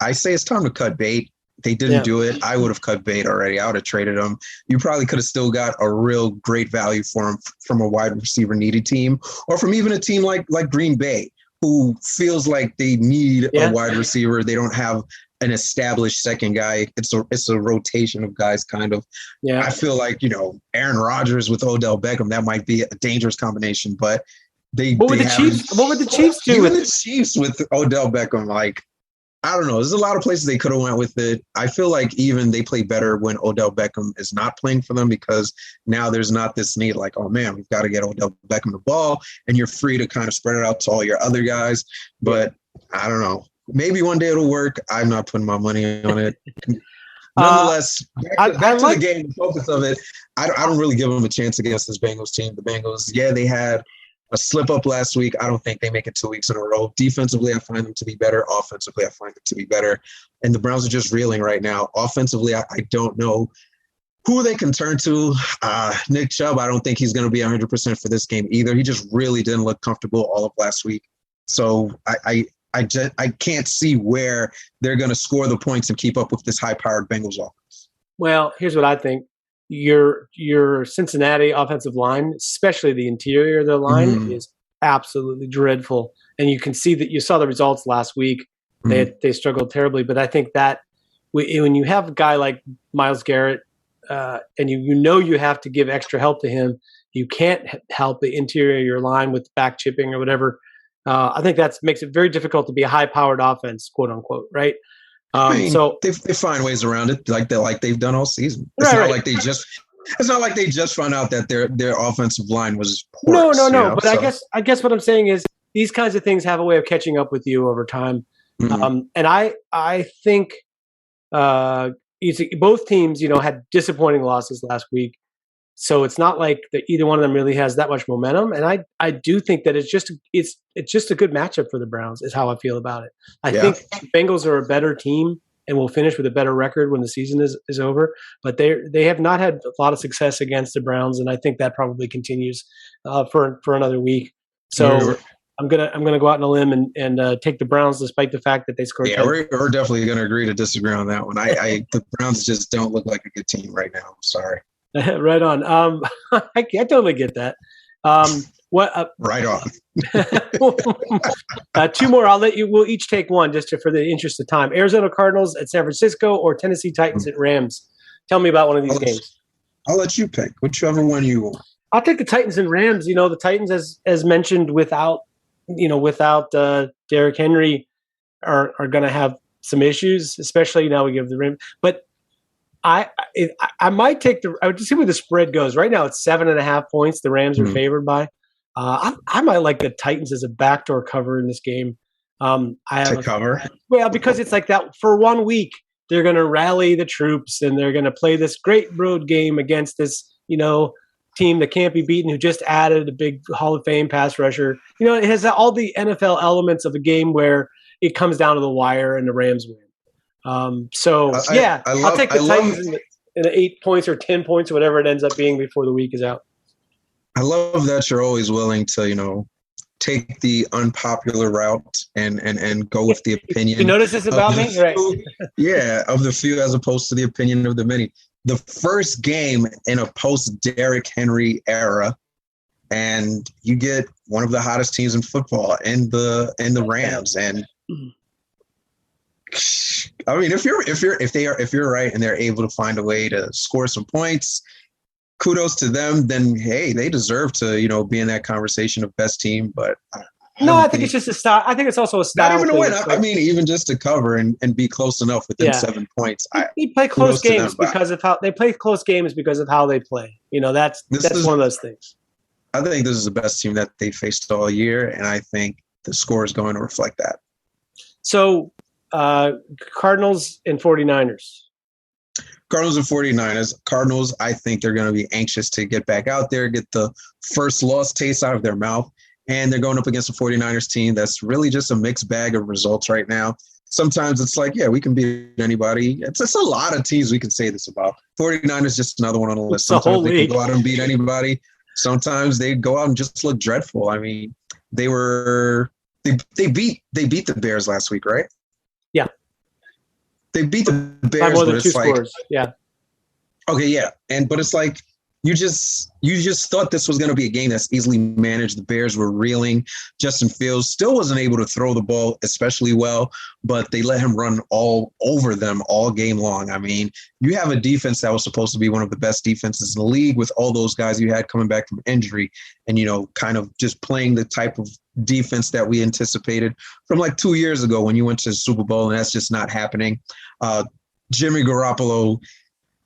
I say it's time to cut bait. They didn't do it. I would have cut bait already. I would have traded him. You probably could have still got a real great value for him from a wide receiver needed team, or from even a team like Green Bay, who feels like they need a wide receiver. They don't have an established second guy. It's a rotation of guys, kind of. Yeah. I feel like, Aaron Rodgers with Odell Beckham, that might be a dangerous combination, but what would the Chiefs do with the Chiefs with Odell Beckham? Like, I don't know. There's a lot of places they could have went with it. I feel like even they play better when Odell Beckham is not playing for them, because now there's not this need like, oh man, we've got to get Odell Beckham the ball, and you're free to kind of spread it out to all your other guys. But I don't know. Maybe one day it'll work. I'm not putting my money on it. Nonetheless, back to the game, the focus of it, I don't really give them a chance against this Bengals team. The Bengals, they had a slip up last week. I don't think they make it 2 weeks in a row. Defensively, I find them to be better. Offensively, I find them to be better. And the Browns are just reeling right now. Offensively, I don't know who they can turn to. Nick Chubb, I don't think he's going to be 100% for this game either. He just really didn't look comfortable all of last week. So I can't see where they're going to score the points and keep up with this high-powered Bengals offense. Well, here's what I think. Your Cincinnati offensive line, especially the interior of the line, is absolutely dreadful. And you can see that you saw the results last week. They struggled terribly. But I think that when you have a guy like Myles Garrett, and you have to give extra help to him, You can't help the interior of your line with back chipping or whatever. I think that makes it very difficult to be a high-powered offense, quote unquote, right? I mean, So they find ways around it, like they've done all season. It's right, not right. like they just. It's not like they just found out that their offensive line was No. porous. You know? But so. I guess what I'm saying is these kinds of things have a way of catching up with you over time. Mm-hmm. And I think both teams, had disappointing losses last week. So it's not like that either one of them really has that much momentum. And I do think that it's just a good matchup for the Browns is how I feel about it. I think the Bengals are a better team and will finish with a better record when the season is over. But they have not had a lot of success against the Browns, and I think that probably continues for another week. So I'm gonna go out on a limb and take the Browns, despite the fact that they scored. Yeah, we're definitely gonna agree to disagree on that one. The Browns just don't look like a good team right now. I'm sorry. Right on. I totally get that. Right on. Two more. We'll each take one for the interest of time. Arizona Cardinals at San Francisco or Tennessee Titans at Rams. Tell me about one of these games. I'll let you pick whichever one you want. I'll take the Titans and Rams. The Titans, as mentioned, without Derrick Henry, are going to have some issues, especially now we give the Rams. But I might take I would just see where the spread goes. Right now it's 7.5 points. The Rams are favored by. I might like the Titans as a backdoor cover in this game. Cover? Well, because it's like that for 1 week. They're going to rally the troops and they're going to play this great road game against this, team that can't be beaten, who just added a big Hall of Fame pass rusher. It has all the NFL elements of a game where it comes down to the wire and the Rams win. I'll take the Titans in 8 points or 10 points or whatever it ends up being before the week is out. I love that you're always willing to, take the unpopular route and go with the opinion. You notice this about me? Right. Yeah, of the few as opposed to the opinion of the many. The first game in a post-Derrick Henry era, and you get one of the hottest teams in football in the Rams. And I mean, if you're right and they're able to find a way to score some points, kudos to them. Then hey, they deserve to be in that conversation of best team. But I think it's just a style. I think it's also a style. Not even to win. I mean, even just to cover and be close enough within 7 points. They play close games because of how they play close games because of how they play. That's one of those things. I think this is the best team that they faced all year, and I think the score is going to reflect that. So, Cardinals and 49ers. Cardinals and 49ers. Cardinals, I think they're going to be anxious to get back out there, get the first loss taste out of their mouth. And they're going up against a 49ers team that's really just a mixed bag of results right now. Sometimes it's like, yeah, we can beat anybody. It's a lot of teams we can say this about. 49ers just another one on the list. Sometimes they can go out and beat anybody. Sometimes they go out and just look dreadful. I mean, they beat the Bears last week, right? Yeah. They beat the Bears. By more than 2 scores. Yeah. Okay, yeah. But it's like you just thought this was going to be a game that's easily managed. The Bears were reeling. Justin Fields still wasn't able to throw the ball especially well, but they let him run all over them all game long. I mean, you have a defense that was supposed to be one of the best defenses in the league with all those guys you had coming back from injury and, kind of just playing the type of defense that we anticipated from like 2 years ago when you went to the Super Bowl, and that's just not happening. Jimmy Garoppolo,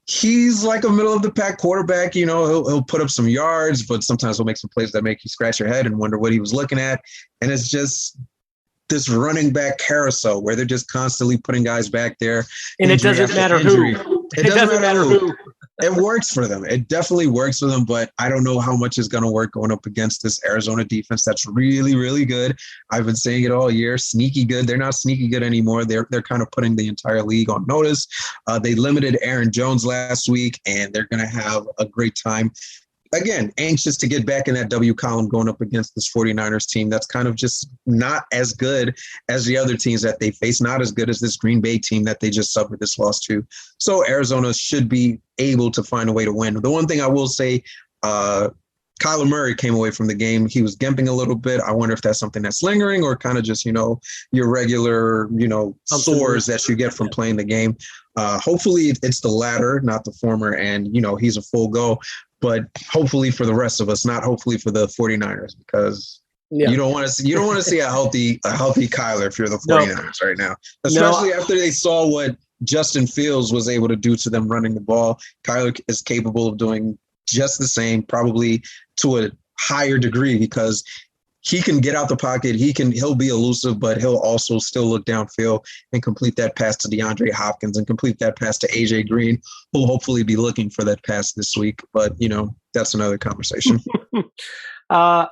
he's like a middle-of-the-pack quarterback. He'll put up some yards, but sometimes he'll make some plays that make you scratch your head and wonder what he was looking at. And it's just this running back carousel where they're just constantly putting guys back there. And it doesn't matter who. It doesn't matter who. It works for them. It definitely works for them, but I don't know how much is going to work going up against this Arizona defense that's really, really good. I've been saying it all year. Sneaky good. They're not sneaky good anymore. They're kind of putting the entire league on notice. They limited Aaron Jones last week, and they're going to have a great time. Again, anxious to get back in that W column going up against this 49ers team that's kind of just not as good as the other teams that they face, not as good as this Green Bay team that they just suffered this loss to. So Arizona should be able to find a way to win. The one thing I will say, Kyler Murray came away from the game. He was gimping a little bit. I wonder if that's something that's lingering or kind of just, your regular, sores that you get from playing the game. Hopefully it's the latter, not the former. And, he's a full go. but hopefully for the rest of us, not hopefully for the 49ers, because you don't want to see a healthy Kyler if you're the 49ers right now, especially after they saw what Justin Fields was able to do to them running the ball. Kyler is capable of doing just the same, probably to a higher degree, because he can get out the pocket. He'll be elusive, but he'll also still look downfield and complete that pass to DeAndre Hopkins and complete that pass to AJ Green, who'll hopefully be looking for that pass this week. But that's another conversation. I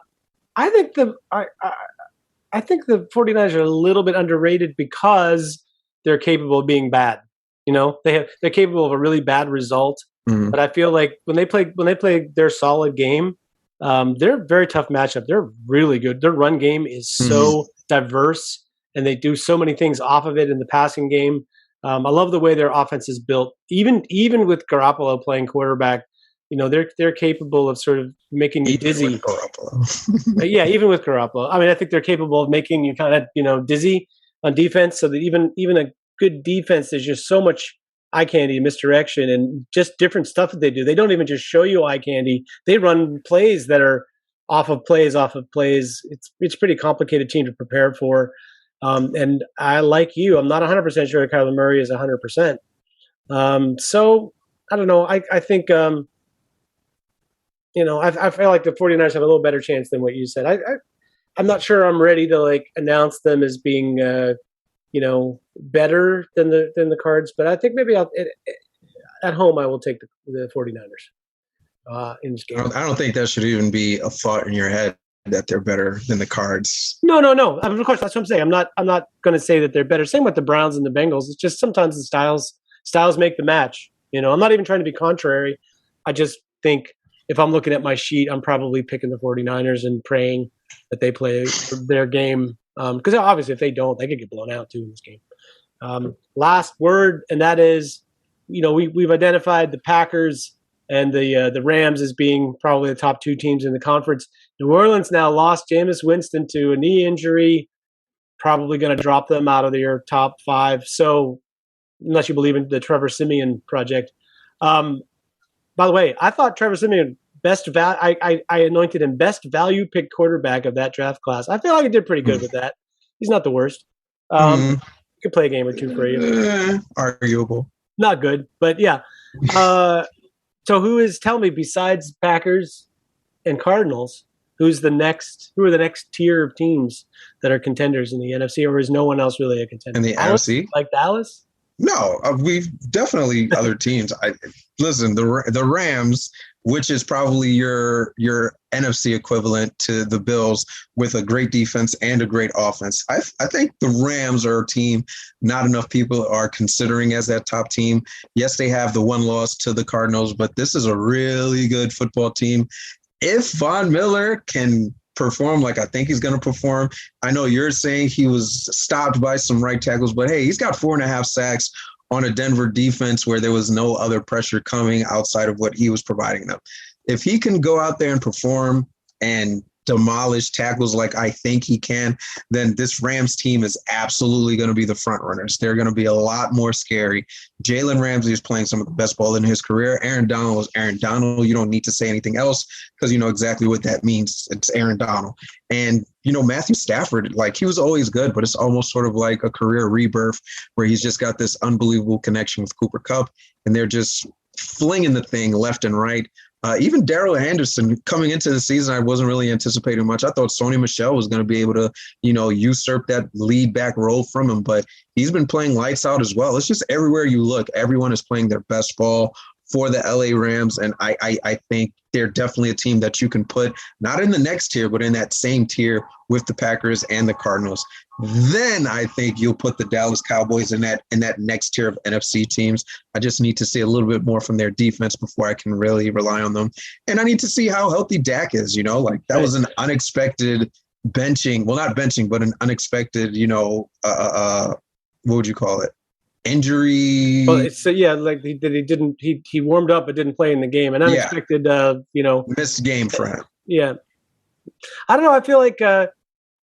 think the 49ers are a little bit underrated because they're capable of being bad. They're capable of a really bad result. Mm-hmm. But I feel like when they play their solid game, they're a very tough matchup. They're really good. Their run game is so diverse, and they do so many things off of it in the passing game. I love the way their offense is built. Even with Garoppolo playing quarterback, they're capable of sort of making you dizzy. Yeah, even with Garoppolo. I mean, I think they're capable of making you kind of dizzy on defense. So that even a good defense, there's just so much eye candy, misdirection, and just different stuff that they do. They don't even just show you eye candy. They run plays that are off of plays. It's a pretty complicated team to prepare for. And I, like you, I'm not 100% sure that Kyler Murray is 100%. So I don't know. I think, I feel like the 49ers have a little better chance than what you said. I'm not sure I'm ready to announce them as being, better than the Cards, but I think maybe at home I will take the 49ers in this game. I don't think that should even be a thought in your head that they're better than the Cards. No. I mean, of course, that's what I'm saying. I'm not going to say that they're better. Same with the Browns and the Bengals. It's just sometimes the styles make the match. I'm not even trying to be contrary. I just think if I'm looking at my sheet, I'm probably picking the 49ers and praying that they play their game. Because obviously, if they don't, they could get blown out too in this game. Last word, and that is, we've identified the Packers and the Rams as being probably the top two teams in the conference. New Orleans now lost Jameis Winston to a knee injury, probably going to drop them out of their top five. So, unless you believe in the Trevor Siemian project. By the way, I thought Trevor Siemian I anointed him best value pick quarterback of that draft class. I feel like he did pretty good with that. He's not the worst. Could play a game or two for you. Arguable. Not good, but yeah. So tell me, besides Packers and Cardinals, who are the next tier of teams that are contenders in the NFC, or is no one else really a contender? In the NFC? Like Dallas? No, we've definitely other teams. Listen, the Rams, which is probably your NFC equivalent to the Bills, with a great defense and a great offense. I think the Rams are a team not enough people are considering as that top team. Yes, they have the one loss to the Cardinals, but this is a really good football team. If Von Miller can perform like I think he's going to perform. I know you're saying he was stopped by some right tackles, but hey, he's got 4.5 sacks on a Denver defense where there was no other pressure coming outside of what he was providing them. If he can go out there and perform and demolish tackles like I think he can, then this Rams team is absolutely going to be the front runners. They're going to be a lot more scary. Jalen Ramsey is playing some of the best ball in his career. Aaron Donald is Aaron Donald. You don't need to say anything else because you know exactly what that means. It's Aaron Donald. And, Matthew Stafford, he was always good, but it's almost sort of like a career rebirth where he's just got this unbelievable connection with Cooper Kupp, and they're just flinging the thing left and right. Even Darrell Henderson coming into the season, I wasn't really anticipating much. I thought Sony Michel was going to be able to, usurp that lead back role from him, but he's been playing lights out as well. It's just everywhere you look, everyone is playing their best ball for the LA Rams. And I think they're definitely a team that you can put not in the next tier, but in that same tier with the Packers and the Cardinals. Then I think you'll put the Dallas Cowboys in that next tier of NFC teams. I just need to see a little bit more from their defense before I can really rely on them. And I need to see how healthy Dak is, that was an unexpected benching. Well, not benching, but an unexpected, what would you call it? Injury. Well, he warmed up but didn't play in the game. An unexpected, missed game for him. Yeah. I don't know. I feel like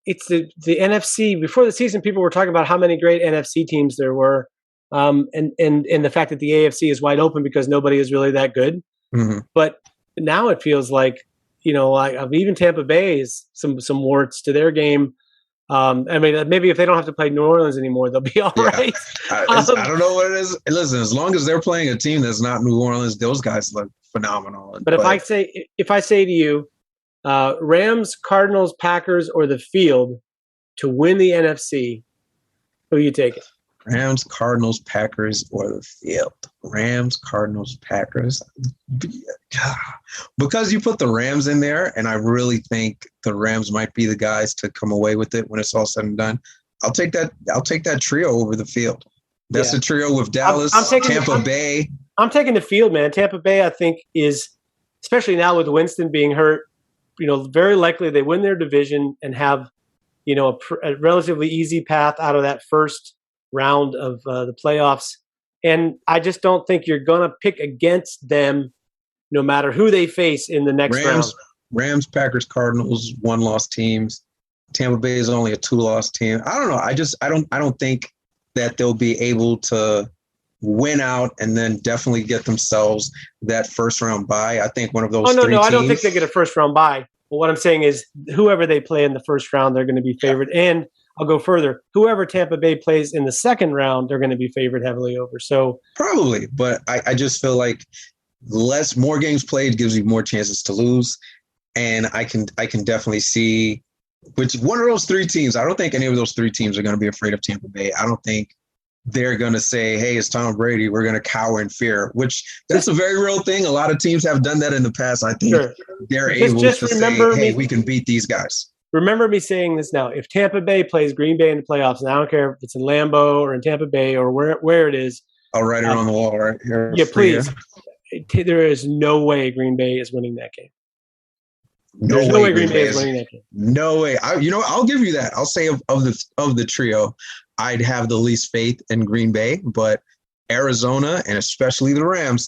it's the NFC. Before the season, people were talking about how many great NFC teams there were, and the fact that the AFC is wide open because nobody is really that good. Mm-hmm. But now it feels like, like even Tampa Bay is some warts to their game. I mean, maybe if they don't have to play New Orleans anymore, they'll be all right. I don't know what it is. Listen, as long as they're playing a team that's not New Orleans, those guys look phenomenal. But if I say to you, Rams, Cardinals, Packers, or the field to win the NFC, who are you taking? Rams, Cardinals, Packers, or the field. Rams, Cardinals, Packers. Because you put the Rams in there, and I really think the Rams might be the guys to come away with it when it's all said and done. I'll take that trio over the field. That's the trio with Dallas, Tampa Bay. I'm taking the field, man. Tampa Bay, I think, is, especially now with Winston being hurt, very likely they win their division and have, a relatively easy path out of that first round of the playoffs. And I just don't think you're going to pick against them no matter who they face in the next round. Rams, Packers, Cardinals, 1-loss teams. Tampa Bay is only a 2-loss team. I don't know. I don't think that they'll be able to win out and then definitely get themselves that first round bye. I think one of those three teams. I don't think they get a first round bye. But what I'm saying is whoever they play in the first round, they're going to be favored. Yeah. And I'll go further. Whoever Tampa Bay plays in the second round, they're going to be favored heavily over. So probably, but I just feel like more games played gives you more chances to lose. And I can definitely see which one of those three teams. I don't think any of those three teams are going to be afraid of Tampa Bay. I don't think they're going to say, hey, it's Tom Brady, we're going to cower in fear, which that's a very real thing. A lot of teams have done that in the past. I think they're able to say, hey, we can beat these guys. Remember me saying this now. If Tampa Bay plays Green Bay in the playoffs, and I don't care if it's in Lambeau or in Tampa Bay or where it is. I'll write it on the wall right here. Yeah, please. There is no way Green Bay is winning that game. There's no way Green Bay is winning that game. No way. I'll give you that. I'll say of the trio, I'd have the least faith in Green Bay, but Arizona and especially the Rams,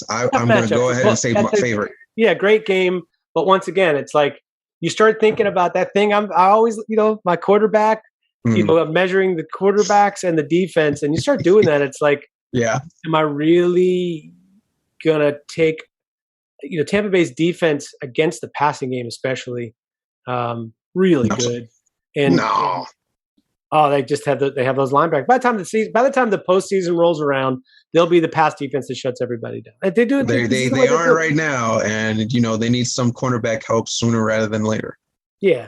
I'm going to go ahead and say my favorite. Yeah, great game. But once again, it's like you start thinking about that thing. I always, my quarterback, measuring the quarterbacks and the defense, and you start doing that. It's like, am I really going to take, Tampa Bay's defense against the passing game, especially, really good. And they just have they have those linebackers. By the time the postseason rolls around, they'll be the pass defense that shuts everybody down. They do it. They aren't right now, and they need some cornerback help sooner rather than later. Yeah,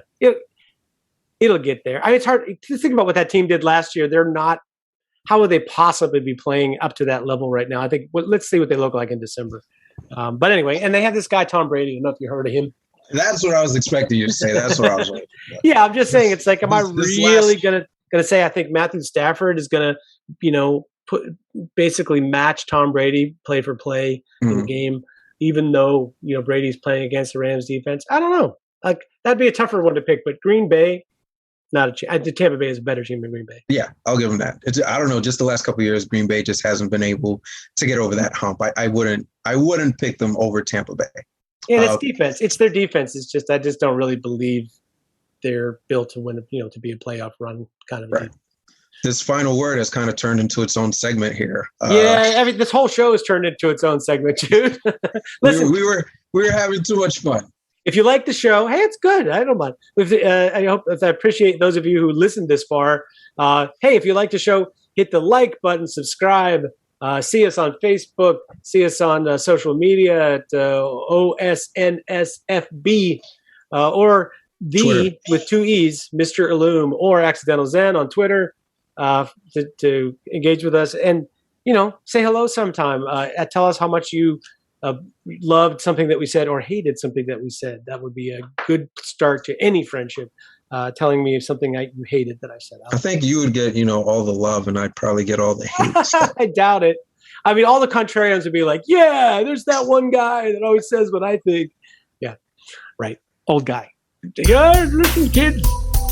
it'll get there. I mean, it's hard to think about what that team did last year. They're not. How would they possibly be playing up to that level right now? I think. Let's see what they look like in December. But anyway, and they have this guy Tom Brady. I don't know if you heard of him. That's what I was expecting you to say. That's what I was waiting for. Yeah, I'm just saying. It's like, am I really gonna say I think Matthew Stafford is gonna, basically match Tom Brady play for play in the game, even though Brady's playing against the Rams defense? I don't know. Like, that'd be a tougher one to pick. But Green Bay, not a chance. Tampa Bay is a better team than Green Bay. Yeah, I'll give them that. I don't know. Just the last couple of years, Green Bay just hasn't been able to get over that hump. I wouldn't pick them over Tampa Bay. And it's defense. It's their defense. It's just I just don't really believe they're built to win. To be a playoff run kind of. Right. This final word has kind of turned into its own segment here. This whole show has turned into its own segment, Jude. Listen, we were having too much fun. If you like the show, hey, it's good. I don't mind. I appreciate those of you who listened this far. Hey, if you like the show, hit the like button, subscribe. See us on Facebook. See us on social media at OSNSFB or Twitter. with 2 E's, Mr. Allume, or Accidental Zen on Twitter to engage with us and say hello sometime. Tell us how much you loved something that we said or hated something that we said. That would be a good start to any friendship. Telling me something you hated that I said. I think you would get, all the love, and I'd probably get all the hate stuff. I doubt it. I mean, all the contrarians would be like, yeah, there's that one guy that always says what I think. Yeah, right. Old guy. Yeah, listen, kids.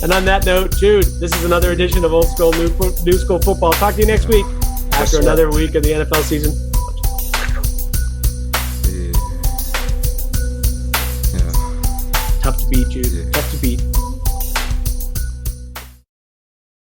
And on that note, Jude, this is another edition of Old School New School Football. Talk to you next week after another week of the NFL season. Tough to beat, Jude. Tough to beat.